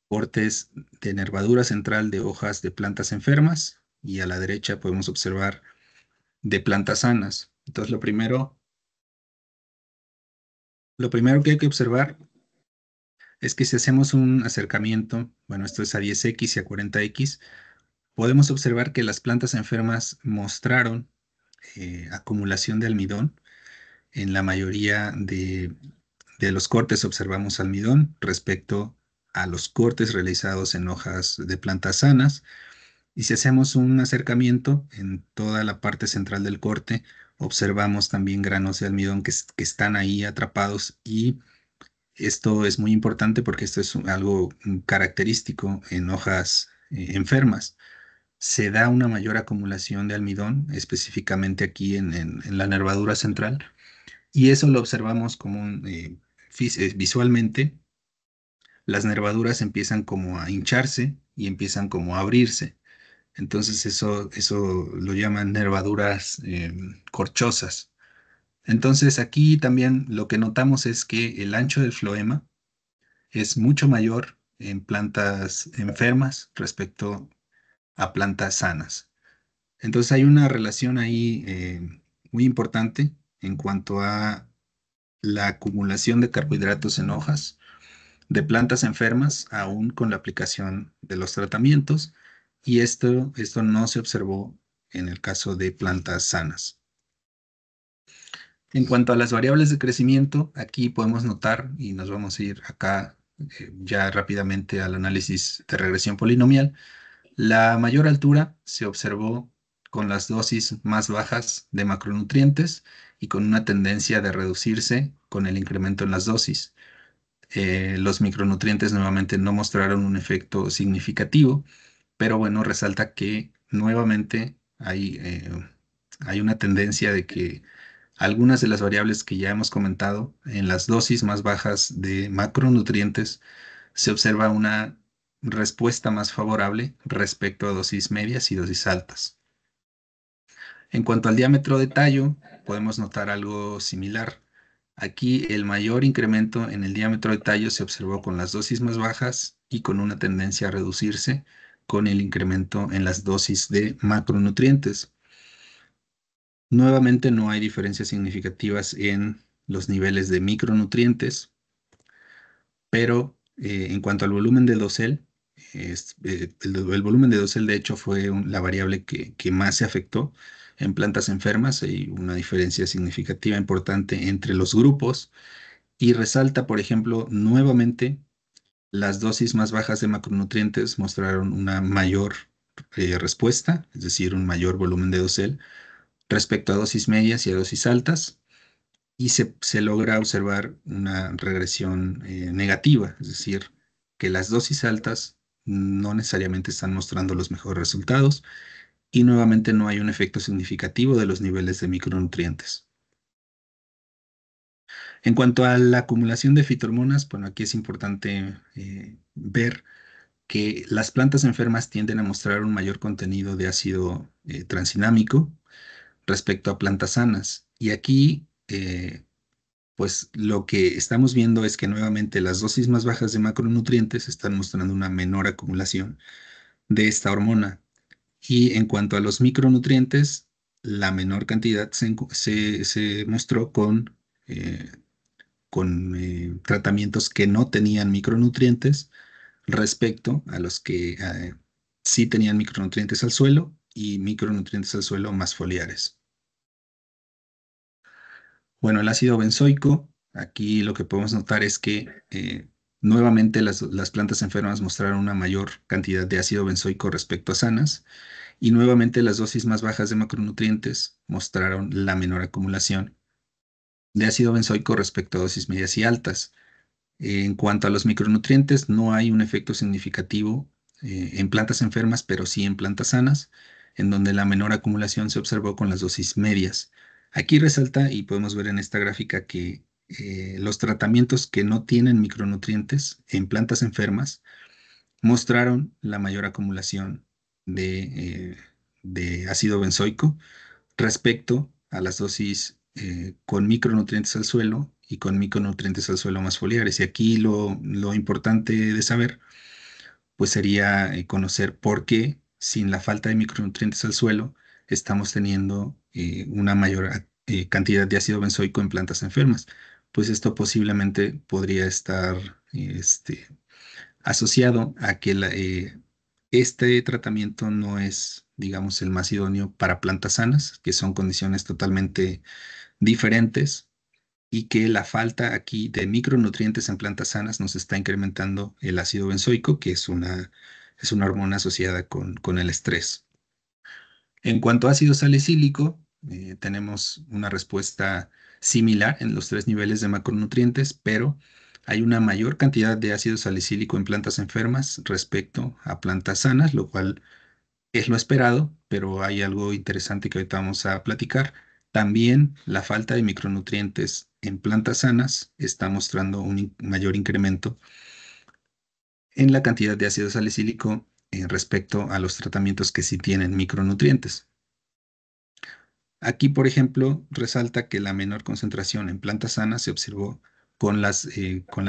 cortes de nervadura central de hojas de plantas enfermas y a la derecha podemos observar de plantas sanas. Entonces, lo primero que hay que observar es que si hacemos un acercamiento, bueno, esto es a 10x y a 40x, podemos observar que las plantas enfermas mostraron acumulación de almidón. En la mayoría de los cortes observamos almidón respecto a los cortes realizados en hojas de plantas sanas. Y si hacemos un acercamiento en toda la parte central del corte, observamos también granos de almidón que están ahí atrapados, y esto es muy importante porque esto es algo característico en hojas enfermas. Se da una mayor acumulación de almidón, específicamente aquí en la nervadura central, y eso lo observamos como visualmente. Las nervaduras empiezan como a hincharse y empiezan como a abrirse. Entonces eso lo llaman nervaduras corchosas. Entonces aquí también lo que notamos es que el ancho del floema es mucho mayor en plantas enfermas respecto a plantas sanas. Entonces hay una relación ahí muy importante en cuanto a la acumulación de carbohidratos en hojas de plantas enfermas, aún con la aplicación de los tratamientos, y esto no se observó en el caso de plantas sanas. En cuanto a las variables de crecimiento, aquí podemos notar, y nos vamos a ir acá ya rápidamente al análisis de regresión polinomial, la mayor altura se observó con las dosis más bajas de macronutrientes y con una tendencia de reducirse con el incremento en las dosis. Los micronutrientes nuevamente no mostraron un efecto significativo, pero bueno, resalta que nuevamente hay una tendencia de que algunas de las variables que ya hemos comentado en las dosis más bajas de macronutrientes se observa una respuesta más favorable respecto a dosis medias y dosis altas. En cuanto al diámetro de tallo, podemos notar algo similar. Aquí el mayor incremento en el diámetro de tallo se observó con las dosis más bajas y con una tendencia a reducirse con el incremento en las dosis de macronutrientes. Nuevamente no hay diferencias significativas en los niveles de micronutrientes, pero en cuanto al volumen de dosel, el volumen de dosel de hecho fue la variable que más se afectó en plantas enfermas. Hay una diferencia significativa importante entre los grupos, y resalta, por ejemplo, nuevamente las dosis más bajas de macronutrientes mostraron una mayor respuesta, es decir, un mayor volumen de dosel respecto a dosis medias y a dosis altas, y se logra observar una regresión negativa, es decir, que las dosis altas no necesariamente están mostrando los mejores resultados y nuevamente no hay un efecto significativo de los niveles de micronutrientes. En cuanto a la acumulación de fitohormonas, bueno, aquí es importante ver que las plantas enfermas tienden a mostrar un mayor contenido de ácido transinámico respecto a plantas sanas. Y aquí, pues lo que estamos viendo es que nuevamente las dosis más bajas de macronutrientes están mostrando una menor acumulación de esta hormona. Y en cuanto a los micronutrientes, la menor cantidad se mostró eh, con tratamientos que no tenían micronutrientes respecto a los que sí tenían micronutrientes al suelo y micronutrientes al suelo más foliares. Bueno, el ácido benzoico, aquí lo que podemos notar es que nuevamente las plantas enfermas mostraron una mayor cantidad de ácido benzoico respecto a sanas y nuevamente las dosis más bajas de macronutrientes mostraron la menor acumulación de ácido benzoico respecto a dosis medias y altas. En cuanto a los micronutrientes, no hay un efecto significativo en plantas enfermas, pero sí en plantas sanas, en donde la menor acumulación se observó con las dosis medias. Aquí resalta, y podemos ver en esta gráfica, que los tratamientos que no tienen micronutrientes en plantas enfermas mostraron la mayor acumulación de ácido benzoico respecto a las dosis con micronutrientes al suelo y con micronutrientes al suelo más foliares. Y aquí lo importante de saber, pues sería conocer por qué sin la falta de micronutrientes al suelo estamos teniendo una mayor cantidad de ácido benzoico en plantas enfermas. Pues esto posiblemente podría estar asociado a que este tratamiento no es, digamos, el más idóneo para plantas sanas, que son condiciones totalmente diferentes y que la falta aquí de micronutrientes en plantas sanas nos está incrementando el ácido benzoico, que es una hormona asociada con el estrés. En cuanto a ácido salicílico, tenemos una respuesta similar en los tres niveles de macronutrientes, pero hay una mayor cantidad de ácido salicílico en plantas enfermas respecto a plantas sanas, lo cual es lo esperado, pero hay algo interesante que ahorita vamos a platicar. También la falta de micronutrientes en plantas sanas está mostrando un mayor incremento en la cantidad de ácido salicílico respecto a los tratamientos que sí tienen micronutrientes. Aquí, por ejemplo, resalta que la menor concentración en plantas sanas se observó con la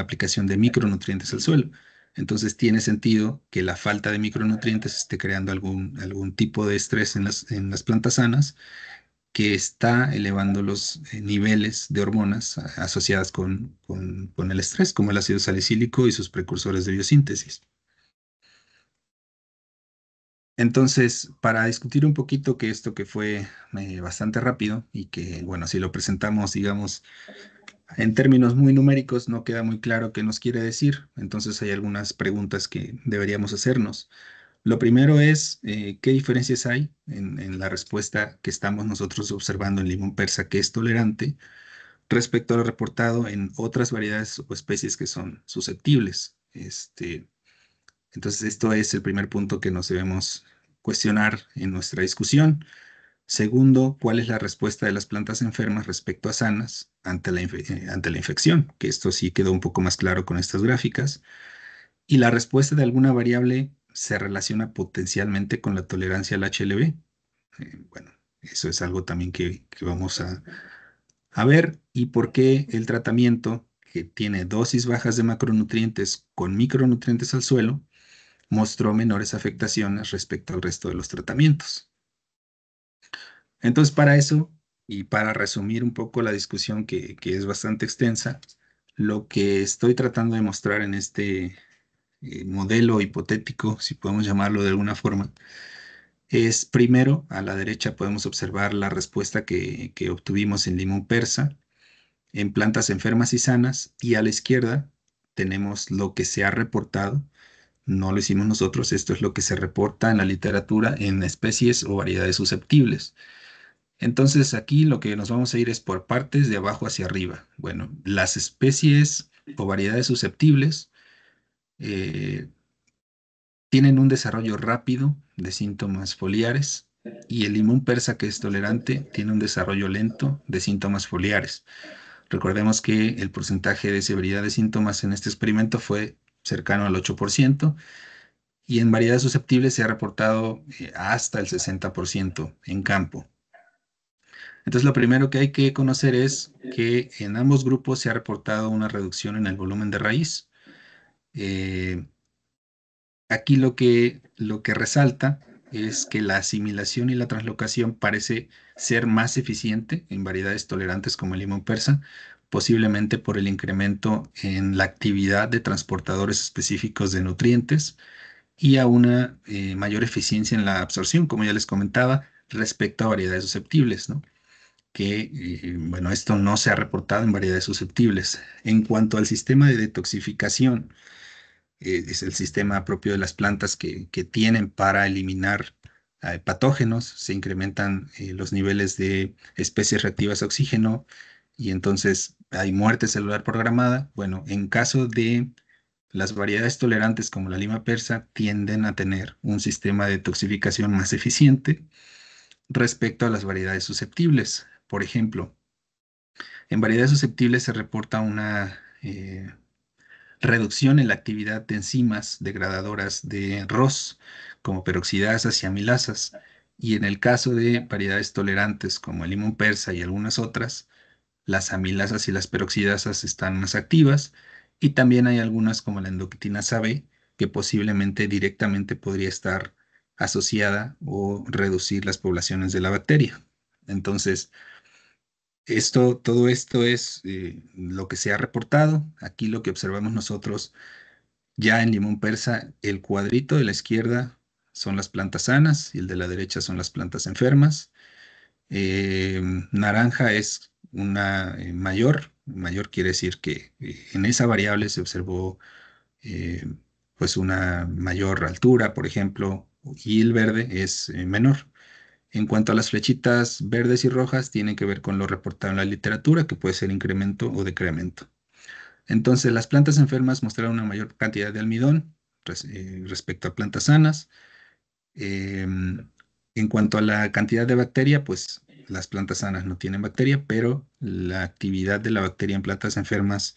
aplicación de micronutrientes al suelo. Entonces, tiene sentido que la falta de micronutrientes esté creando algún tipo de estrés en las plantas sanas que está elevando los niveles de hormonas asociadas con el estrés, como el ácido salicílico y sus precursores de biosíntesis. Entonces, para discutir un poquito que esto que fue bastante rápido y que, bueno, si lo presentamos, digamos, en términos muy numéricos, no queda muy claro qué nos quiere decir. Entonces, hay algunas preguntas que deberíamos hacernos. Lo primero es, ¿qué diferencias hay en la respuesta que estamos nosotros observando en limón persa que es tolerante respecto a lo reportado en otras variedades o especies que son susceptibles? Entonces, esto es el primer punto que nos debemos cuestionar en nuestra discusión. Segundo, ¿cuál es la respuesta de las plantas enfermas respecto a sanas ante la infección? Que esto sí quedó un poco más claro con estas gráficas. Y la respuesta de alguna variable se relaciona potencialmente con la tolerancia al HLB. Bueno, eso es algo también que vamos a ver. ¿Y por qué el tratamiento que tiene dosis bajas de macronutrientes con micronutrientes al suelo mostró menores afectaciones respecto al resto de los tratamientos? Entonces, para eso, y para resumir un poco la discusión que es bastante extensa, lo que estoy tratando de mostrar en este modelo hipotético, si podemos llamarlo de alguna forma, es primero, a la derecha podemos observar la respuesta que obtuvimos en limón persa, en plantas enfermas y sanas, y a la izquierda tenemos lo que se ha reportado. No lo hicimos nosotros, esto es lo que se reporta en la literatura en especies o variedades susceptibles. Entonces aquí lo que nos vamos a ir es por partes de abajo hacia arriba. Bueno, las especies o variedades susceptibles eh, tienen un desarrollo rápido de síntomas foliares y el limón persa, que es tolerante, tiene un desarrollo lento de síntomas foliares. Recordemos que el porcentaje de severidad de síntomas en este experimento fue cercano al 8% y en variedades susceptibles se ha reportado hasta el 60% en campo. Entonces, lo primero que hay que conocer es que en ambos grupos se ha reportado una reducción en el volumen de raíz. Eh, Aquí lo que resalta es que la asimilación y la translocación parece ser más eficiente en variedades tolerantes como el limón persa, posiblemente por el incremento en la actividad de transportadores específicos de nutrientes y a una mayor eficiencia en la absorción, como ya les comentaba, respecto a variedades susceptibles, ¿no? Bueno, esto no se ha reportado en variedades susceptibles. En cuanto al sistema de detoxificación, es el sistema propio de las plantas que tienen para eliminar patógenos, se incrementan los niveles de especies reactivas a oxígeno y entonces hay muerte celular programada. Bueno, en caso de las variedades tolerantes como la lima persa, tienden a tener un sistema de detoxificación más eficiente respecto a las variedades susceptibles. Por ejemplo, en variedades susceptibles se reporta una reducción en la actividad de enzimas degradadoras de ROS, como peroxidasas y amilasas. Y en el caso de variedades tolerantes como el limón persa y algunas otras, las amilasas y las peroxidasas están más activas. Y también hay algunas como la endoquitinasa B, que posiblemente directamente podría estar asociada o reducir las poblaciones de la bacteria. Entonces, todo esto es lo que se ha reportado. Aquí lo que observamos nosotros ya en limón persa, el cuadrito de la izquierda son las plantas sanas y el de la derecha son las plantas enfermas. Naranja es una mayor quiere decir que en esa variable se observó eh, pues una mayor altura, por ejemplo, y el verde es menor. En cuanto a las flechitas verdes y rojas, tienen que ver con lo reportado en la literatura, que puede ser incremento o decremento. Entonces, las plantas enfermas mostraron una mayor cantidad de almidón respecto a plantas sanas. Em, en cuanto a la cantidad de bacteria, pues las plantas sanas no tienen bacteria, pero la actividad de la bacteria en plantas enfermas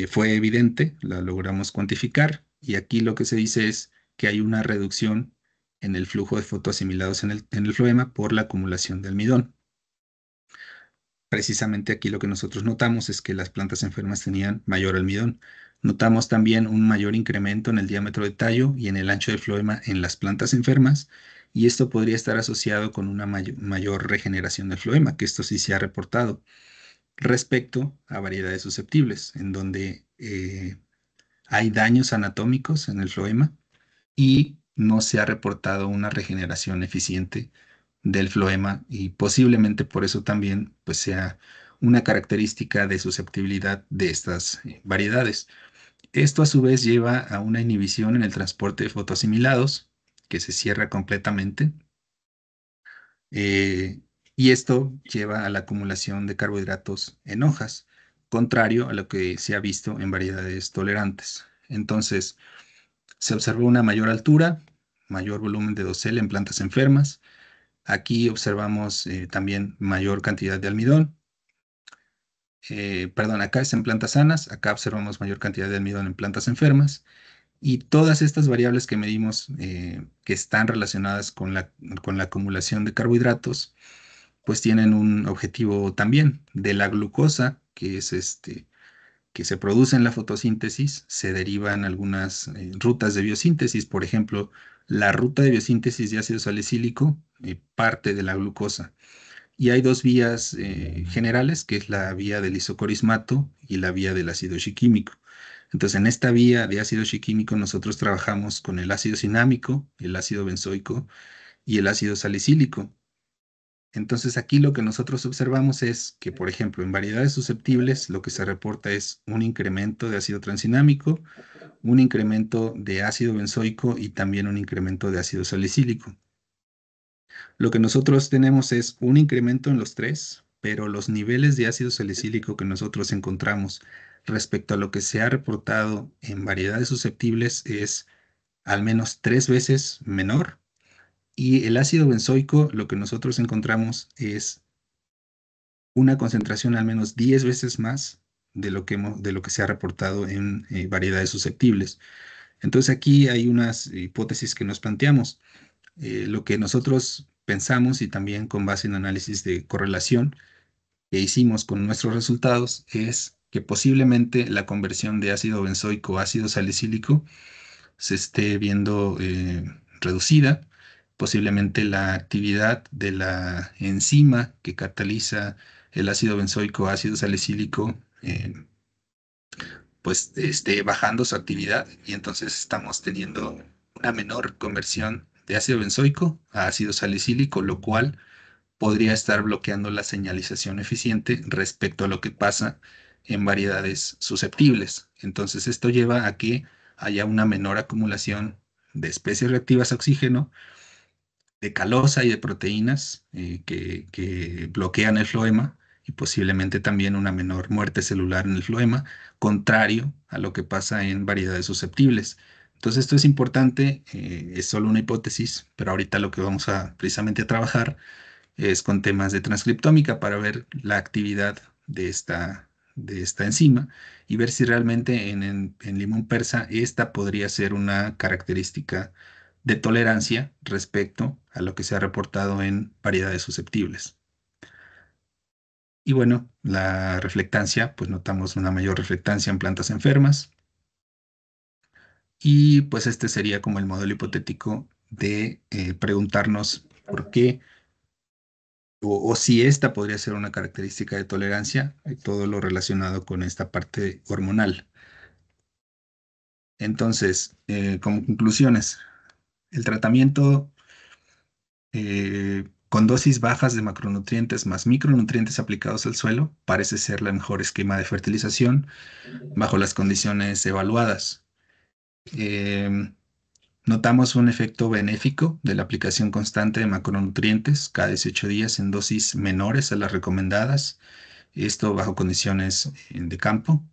fue evidente, la logramos cuantificar y aquí lo que se dice es que hay una reducción en el flujo de fotoasimilados en el floema por la acumulación de almidón. Precisamente aquí lo que nosotros notamos es que las plantas enfermas tenían mayor almidón. Notamos también un mayor incremento en el diámetro de tallo y en el ancho del floema en las plantas enfermas, y esto podría estar asociado con una mayor regeneración del floema, que esto sí se ha reportado respecto a variedades susceptibles, en donde hay daños anatómicos en el floema y no se ha reportado una regeneración eficiente del floema y posiblemente por eso también pues sea una característica de susceptibilidad de estas variedades. Esto a su vez lleva a una inhibición en el transporte de fotoasimilados que se cierra completamente, eh, y esto lleva a la acumulación de carbohidratos en hojas, contrario a lo que se ha visto en variedades tolerantes. Entonces, se observó una mayor altura, mayor volumen de dosel en plantas enfermas. Aquí observamos también mayor cantidad de almidón. Perdón, acá es en plantas sanas, acá observamos mayor cantidad de almidón en plantas enfermas. Y todas estas variables que medimos que están relacionadas con la acumulación de carbohidratos, pues tienen un objetivo también de la glucosa, que es que se produce en la fotosíntesis, se derivan algunas rutas de biosíntesis. Por ejemplo, la ruta de biosíntesis de ácido salicílico parte de la glucosa. Y hay dos vías generales, que es la vía del isocorismato y la vía del ácido shiquímico. Entonces, en esta vía de ácido shiquímico nosotros trabajamos con el ácido cinámico, el ácido benzoico y el ácido salicílico. Entonces, aquí lo que nosotros observamos es que, por ejemplo, en variedades susceptibles, lo que se reporta es un incremento de ácido transinámico, un incremento de ácido benzoico y también un incremento de ácido salicílico. Lo que nosotros tenemos es un incremento en los tres, pero los niveles de ácido salicílico que nosotros encontramos respecto a lo que se ha reportado en variedades susceptibles es al menos 3 veces menor. Y el ácido benzoico, lo que nosotros encontramos es una concentración al menos 10 veces más de lo que se ha reportado en variedades susceptibles. Entonces aquí hay unas hipótesis que nos planteamos. Lo que nosotros pensamos y también con base en análisis de correlación que hicimos con nuestros resultados es que posiblemente la conversión de ácido benzoico a ácido salicílico se esté viendo reducida. Posiblemente la actividad de la enzima que cataliza el ácido benzoico a ácido salicílico pues esté bajando su actividad y entonces estamos teniendo una menor conversión de ácido benzoico a ácido salicílico, lo cual podría estar bloqueando la señalización eficiente respecto a lo que pasa en variedades susceptibles. Entonces, esto lleva a que haya una menor acumulación de especies reactivas a oxígeno, de calosa y de proteínas que bloquean el floema y posiblemente también una menor muerte celular en el floema, contrario a lo que pasa en variedades susceptibles. Entonces, esto es importante, es solo una hipótesis, pero ahorita lo que vamos a precisamente a trabajar es con temas de transcriptómica para ver la actividad de esta enzima y ver si realmente en limón persa esta podría ser una característica de tolerancia respecto a lo que se ha reportado en variedades susceptibles. Y bueno, la reflectancia, pues notamos una mayor reflectancia en plantas enfermas y pues este sería como el modelo hipotético de preguntarnos por qué o si esta podría ser una característica de tolerancia, todo lo relacionado con esta parte hormonal. Entonces, como conclusiones, el tratamiento con dosis bajas de macronutrientes más micronutrientes aplicados al suelo parece ser el mejor esquema de fertilización bajo las condiciones evaluadas. Em, Notamos un efecto benéfico de la aplicación constante de macronutrientes cada 18 días en dosis menores a las recomendadas, esto bajo condiciones de campo.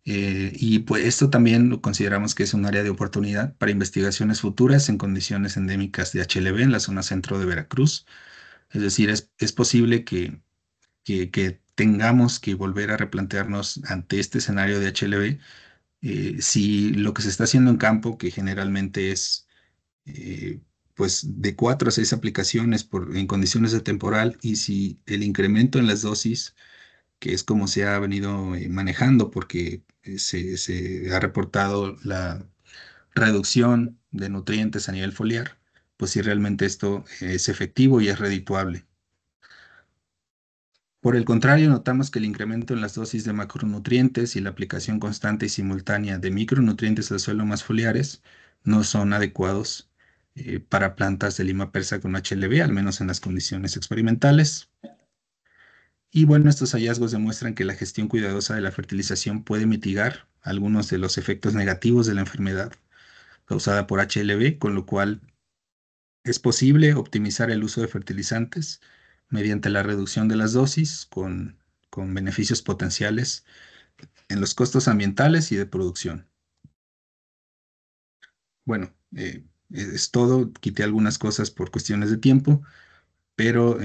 Y pues esto también lo consideramos que es un área de oportunidad para investigaciones futuras en condiciones endémicas de HLB en la zona centro de Veracruz. Es decir, es posible que tengamos que volver a replantearnos ante este escenario de HLB si lo que se está haciendo en campo, que generalmente es eh, pues de 4 a 6 aplicaciones en condiciones de temporal, y si el incremento en las dosis que es como se ha venido manejando, porque se ha reportado la reducción de nutrientes a nivel foliar, pues si realmente esto es efectivo y es redituable. Por el contrario, notamos que el incremento en las dosis de macronutrientes y la aplicación constante y simultánea de micronutrientes al suelo más foliares no son adecuados para plantas de lima persa con HLB, al menos en las condiciones experimentales. Y bueno, estos hallazgos demuestran que la gestión cuidadosa de la fertilización puede mitigar algunos de los efectos negativos de la enfermedad causada por HLB, con lo cual es posible optimizar el uso de fertilizantes mediante la reducción de las dosis con beneficios potenciales en los costos ambientales y de producción. Bueno, es todo. Quité algunas cosas por cuestiones de tiempo, pero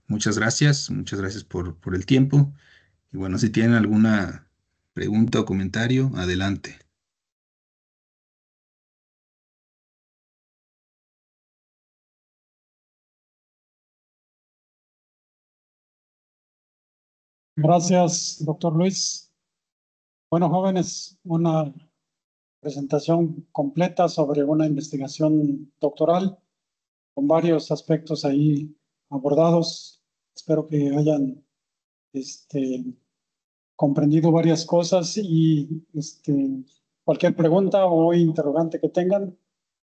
muchas gracias por el tiempo. Y bueno, si tienen alguna pregunta o comentario, adelante. Gracias, doctor Luis. Bueno, jóvenes, una presentación completa sobre una investigación doctoral con varios aspectos ahí abordados. Espero que hayan este, comprendido varias cosas y cualquier pregunta o interrogante que tengan,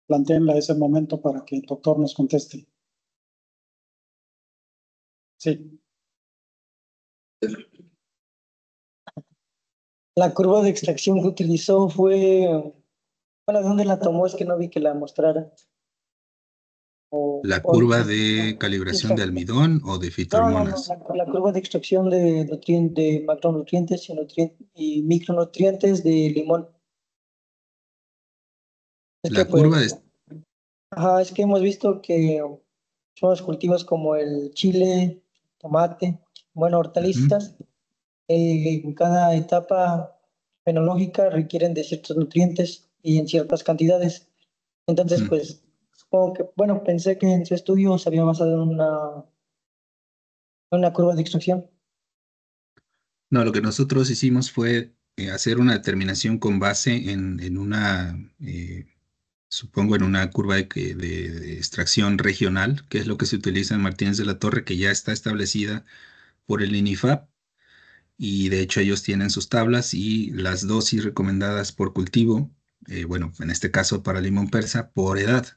planteenla ese momento para que el doctor nos conteste. Sí. La curva de extracción que utilizó fue, bueno, ¿dónde la tomó? Es que no vi que la mostrara. La o curva de calibración de exacto. almidón o de No, fitohormonas. la curva de extracción de de macronutrientes y micronutrientes de limón. Es que La curva de... pues, ajá, es que hemos visto que son los cultivos como el chile, tomate, bueno, Ujú, hortalizas, en cada etapa fenológica requieren de ciertos nutrientes y en ciertas cantidades. Entonces, mm. pues, supongo que, bueno, pensé que en su estudio se había basado en una curva de extracción. No, lo que nosotros hicimos fue hacer una determinación con base en una, supongo, en una curva de extracción regional, que es lo que se utiliza en Martínez de la Torre, que ya está establecida por el INIFAP, y de hecho ellos tienen sus tablas y las dosis recomendadas por cultivo, bueno, en este caso para limón persa, por edad.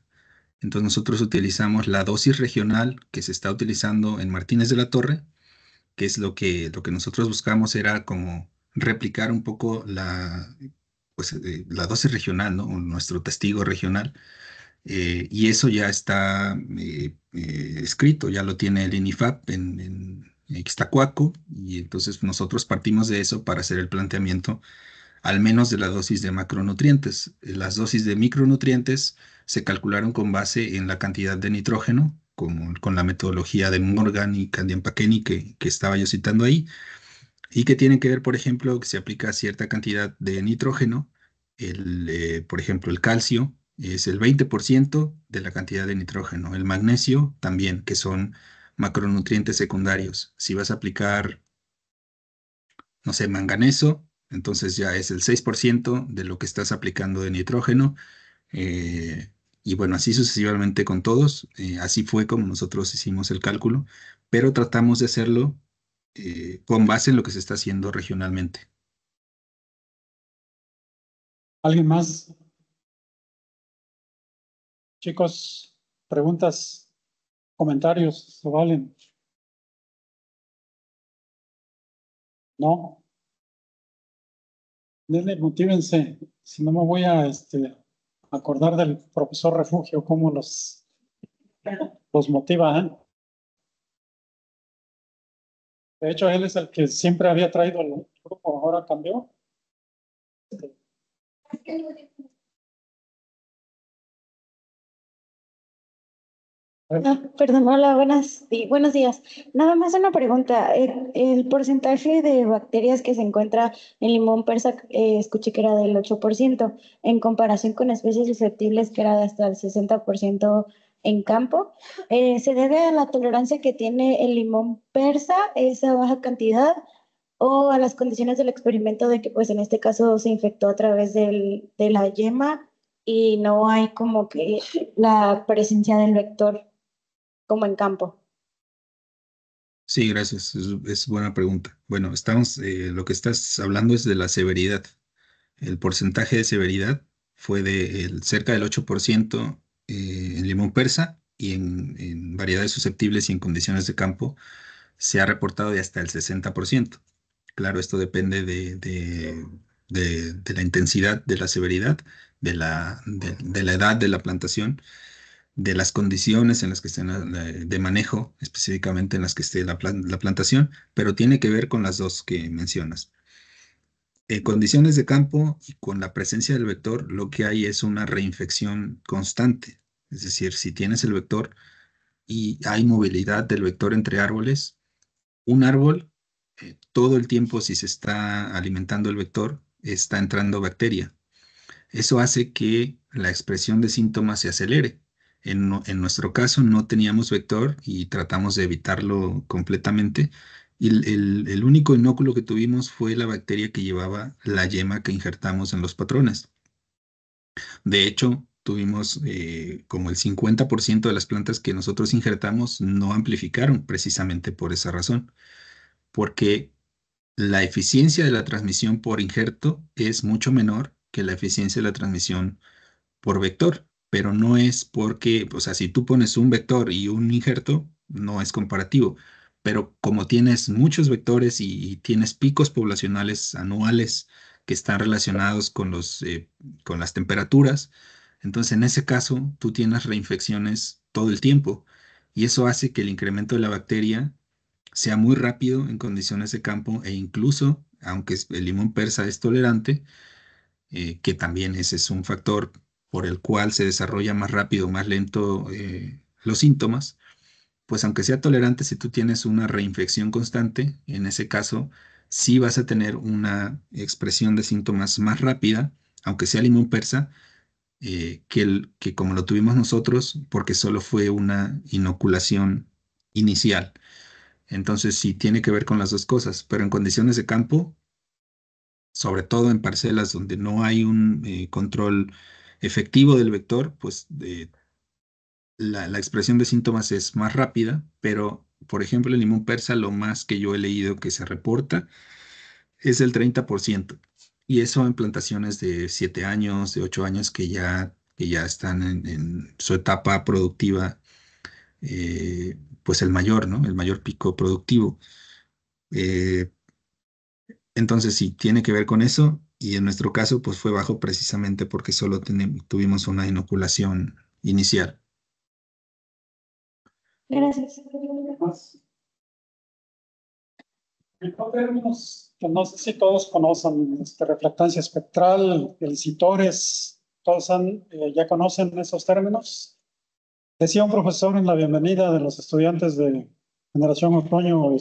Entonces nosotros utilizamos la dosis regional que se está utilizando en Martínez de la Torre, que es lo que nosotros buscamos era como replicar un poco la dosis regional, ¿no? O nuestro testigo regional. Y eso ya está escrito, ya lo tiene el INIFAP en Ixtacuaco, y entonces nosotros partimos de eso para hacer el planteamiento al menos de la dosis de macronutrientes. Las dosis de micronutrientes se calcularon con base en la cantidad de nitrógeno, como con la metodología de Morgan y Candiampaceni que estaba yo citando ahí, y que tienen que ver, por ejemplo, que se aplica cierta cantidad de nitrógeno. Por ejemplo, el calcio es el 20% de la cantidad de nitrógeno, el magnesio también, que son macronutrientes secundarios. Si vas a aplicar, no sé, manganeso, entonces ya es el 6% de lo que estás aplicando de nitrógeno. eh, y bueno, así sucesivamente con todos. Así fue como nosotros hicimos el cálculo, pero tratamos de hacerlo con base en lo que se está haciendo regionalmente. ¿Alguien más? Chicos, preguntas, comentarios, ¿se valen? ¿No? Denle, motívense. Si no me voy a acordar del profesor Refugio, cómo los motiva, ¿eh? De hecho, él es el que siempre había traído el grupo, ahora cambió. Perdón, hola, buenos días. Nada más una pregunta. El porcentaje de bacterias que se encuentra en limón persa, escuché que era del 8%, en comparación con especies susceptibles que era de hasta el 60% en campo. ¿Se debe a la tolerancia que tiene el limón persa, esa baja cantidad, o a las condiciones del experimento de que, pues, en este caso se infectó a través de la yema y no hay como que la presencia del vector como en campo? Sí, gracias. Es buena pregunta. Bueno, lo que estás hablando es de la severidad. El porcentaje de severidad fue de cerca del 8% en limón persa y en variedades susceptibles y en condiciones de campo se ha reportado de hasta el 60%. Claro, esto depende de la intensidad, de la severidad, de la edad de la plantación, de las condiciones en las que estén de manejo, específicamente en las que esté la plantación, pero tiene que ver con las dos que mencionas. En condiciones de campo y con la presencia del vector, lo que hay es una reinfección constante. Es decir, si tienes el vector y hay movilidad del vector entre árboles, un árbol, todo el tiempo, si se está alimentando el vector, está entrando bacteria. Eso hace que la expresión de síntomas se acelere. En nuestro caso no teníamos vector y tratamos de evitarlo completamente. Y el único inóculo que tuvimos fue la bacteria que llevaba la yema que injertamos en los patrones. De hecho, tuvimos como el 50% de las plantas que nosotros injertamos no amplificaron precisamente por esa razón, porque la eficiencia de la transmisión por injerto es mucho menor que la eficiencia de la transmisión por vector, pero no es porque, o sea, si tú pones un vector y un injerto, no es comparativo, pero como tienes muchos vectores y tienes picos poblacionales anuales que están relacionados con las temperaturas, entonces en ese caso tú tienes reinfecciones todo el tiempo. Y eso hace que el incremento de la bacteria sea muy rápido en condiciones de campo e incluso, aunque el limón persa es tolerante, que también ese es un factor por el cual se desarrolla más rápido, más lento los síntomas, pues aunque sea tolerante, si tú tienes una reinfección constante, en ese caso sí vas a tener una expresión de síntomas más rápida, aunque sea limón persa, que como lo tuvimos nosotros, porque solo fue una inoculación inicial. Entonces sí tiene que ver con las dos cosas, pero en condiciones de campo, sobre todo en parcelas donde no hay un control efectivo del vector, pues la expresión de síntomas es más rápida, pero por ejemplo el limón persa, lo más que yo he leído que se reporta es el 30%. Y eso en plantaciones de 7 años, de 8 años que ya están en su etapa productiva, pues el mayor, ¿no? El mayor pico productivo. Eh, entonces sí, tiene que ver con eso. Y en nuestro caso, pues fue bajo precisamente porque solo tuvimos una inoculación inicial. Gracias. Más. Son términos que no sé si todos conocen, reflectancia espectral, elicitores, todos ya conocen esos términos. Decía un profesor en la bienvenida de los estudiantes de Generación Otoño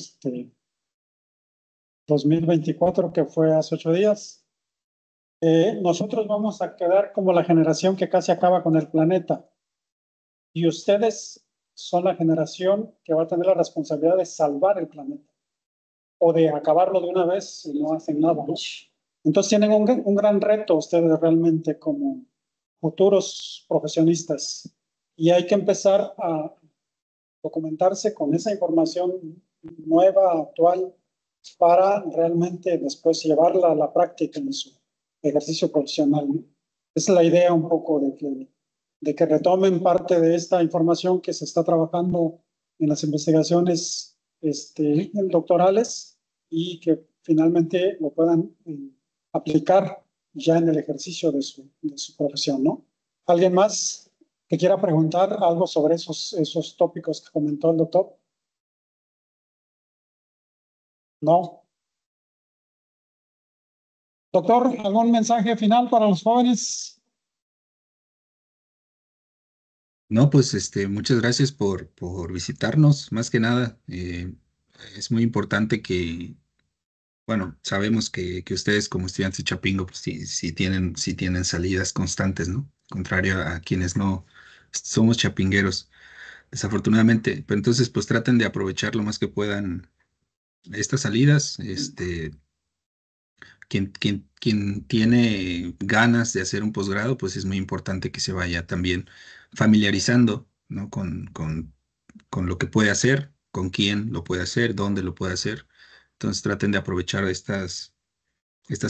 2024, que fue hace 8 días, nosotros vamos a quedar como la generación que casi acaba con el planeta. Y ustedes son la generación que va a tener la responsabilidad de salvar el planeta o de acabarlo de una vez si no hacen nada. Entonces tienen un gran reto ustedes realmente como futuros profesionistas y hay que empezar a documentarse con esa información nueva, actual, para realmente después llevarla a la práctica en su ejercicio profesional, ¿no? Esa es la idea un poco de que retomen parte de esta información que se está trabajando en las investigaciones doctorales y que finalmente lo puedan aplicar ya en el ejercicio de su profesión, ¿no? ¿Alguien más que quiera preguntar algo sobre esos tópicos que comentó el doctor? No. Doctor, ¿algún mensaje final para los jóvenes? No, pues muchas gracias por visitarnos. Más que nada, es muy importante que, bueno, sabemos que ustedes como estudiantes de Chapingo, pues sí tienen salidas constantes, ¿no? Contrario a quienes no somos chapingueros, desafortunadamente. Pero entonces, pues traten de aprovechar lo más que puedan estas salidas. Quien tiene ganas de hacer un posgrado, pues es muy importante que se vaya también familiarizando, ¿no? Con lo que puede hacer, con quién lo puede hacer, dónde lo puede hacer. Entonces traten de aprovechar estas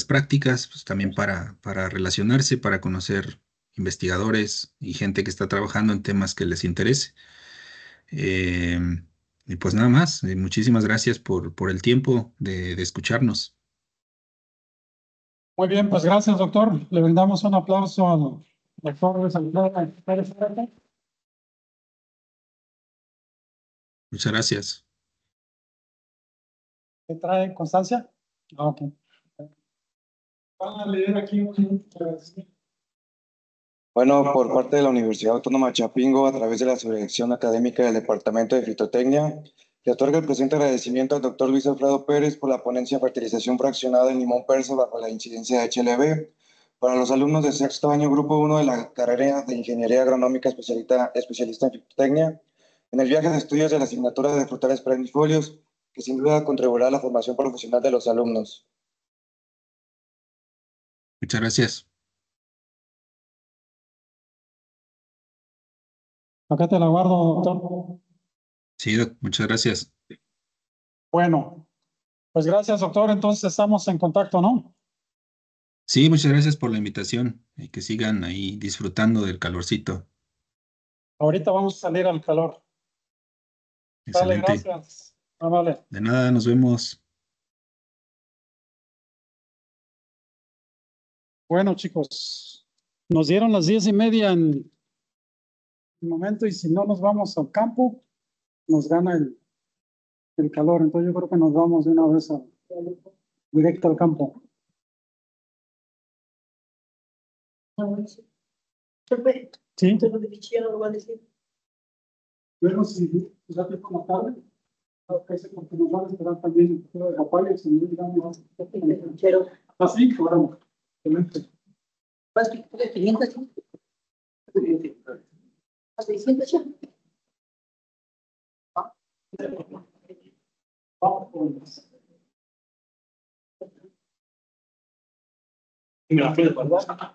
prácticas pues, también para relacionarse, para conocer investigadores y gente que está trabajando en temas que les interese. Eh, y pues nada más, muchísimas gracias por el tiempo de escucharnos. Muy bien, pues gracias, doctor. Le brindamos un aplauso al doctor Luis Alfredo Pérez Ferrer. Muchas gracias. ¿Qué trae constancia? Ok. Van a leer aquí un... Bueno, por parte de la Universidad Autónoma de Chapingo, a través de la Subdirección Académica del Departamento de Fitotecnia, le otorga el presente agradecimiento al doctor Luis Alfredo Pérez por la ponencia Fertilización Fraccionada en limón persa bajo la incidencia de HLB para los alumnos de sexto año, grupo 1 de la carrera de Ingeniería Agronómica especialista en Fitotecnia, en el viaje de estudios de la asignatura de frutales perennifolios, que sin duda contribuirá a la formación profesional de los alumnos. Muchas gracias. Acá te la guardo, doctor. Sí, muchas gracias. Bueno, pues gracias, doctor. Entonces estamos en contacto, ¿no? Sí, muchas gracias por la invitación y que sigan ahí disfrutando del calorcito. Ahorita vamos a salir al calor. Dale, Excelente. gracias. Vale. De nada, nos vemos. Bueno, chicos, nos dieron las 10:30 en el momento, y si no nos vamos al campo, nos gana el calor. Entonces yo creo que nos vamos de una vez directo al campo. Sí. Luego, si ya te como tarde, porque nos van a esperar también el futuro de Japón y se me digamos. Así, ahora. Excelente. Vamos. ¿Me la puedes guardar?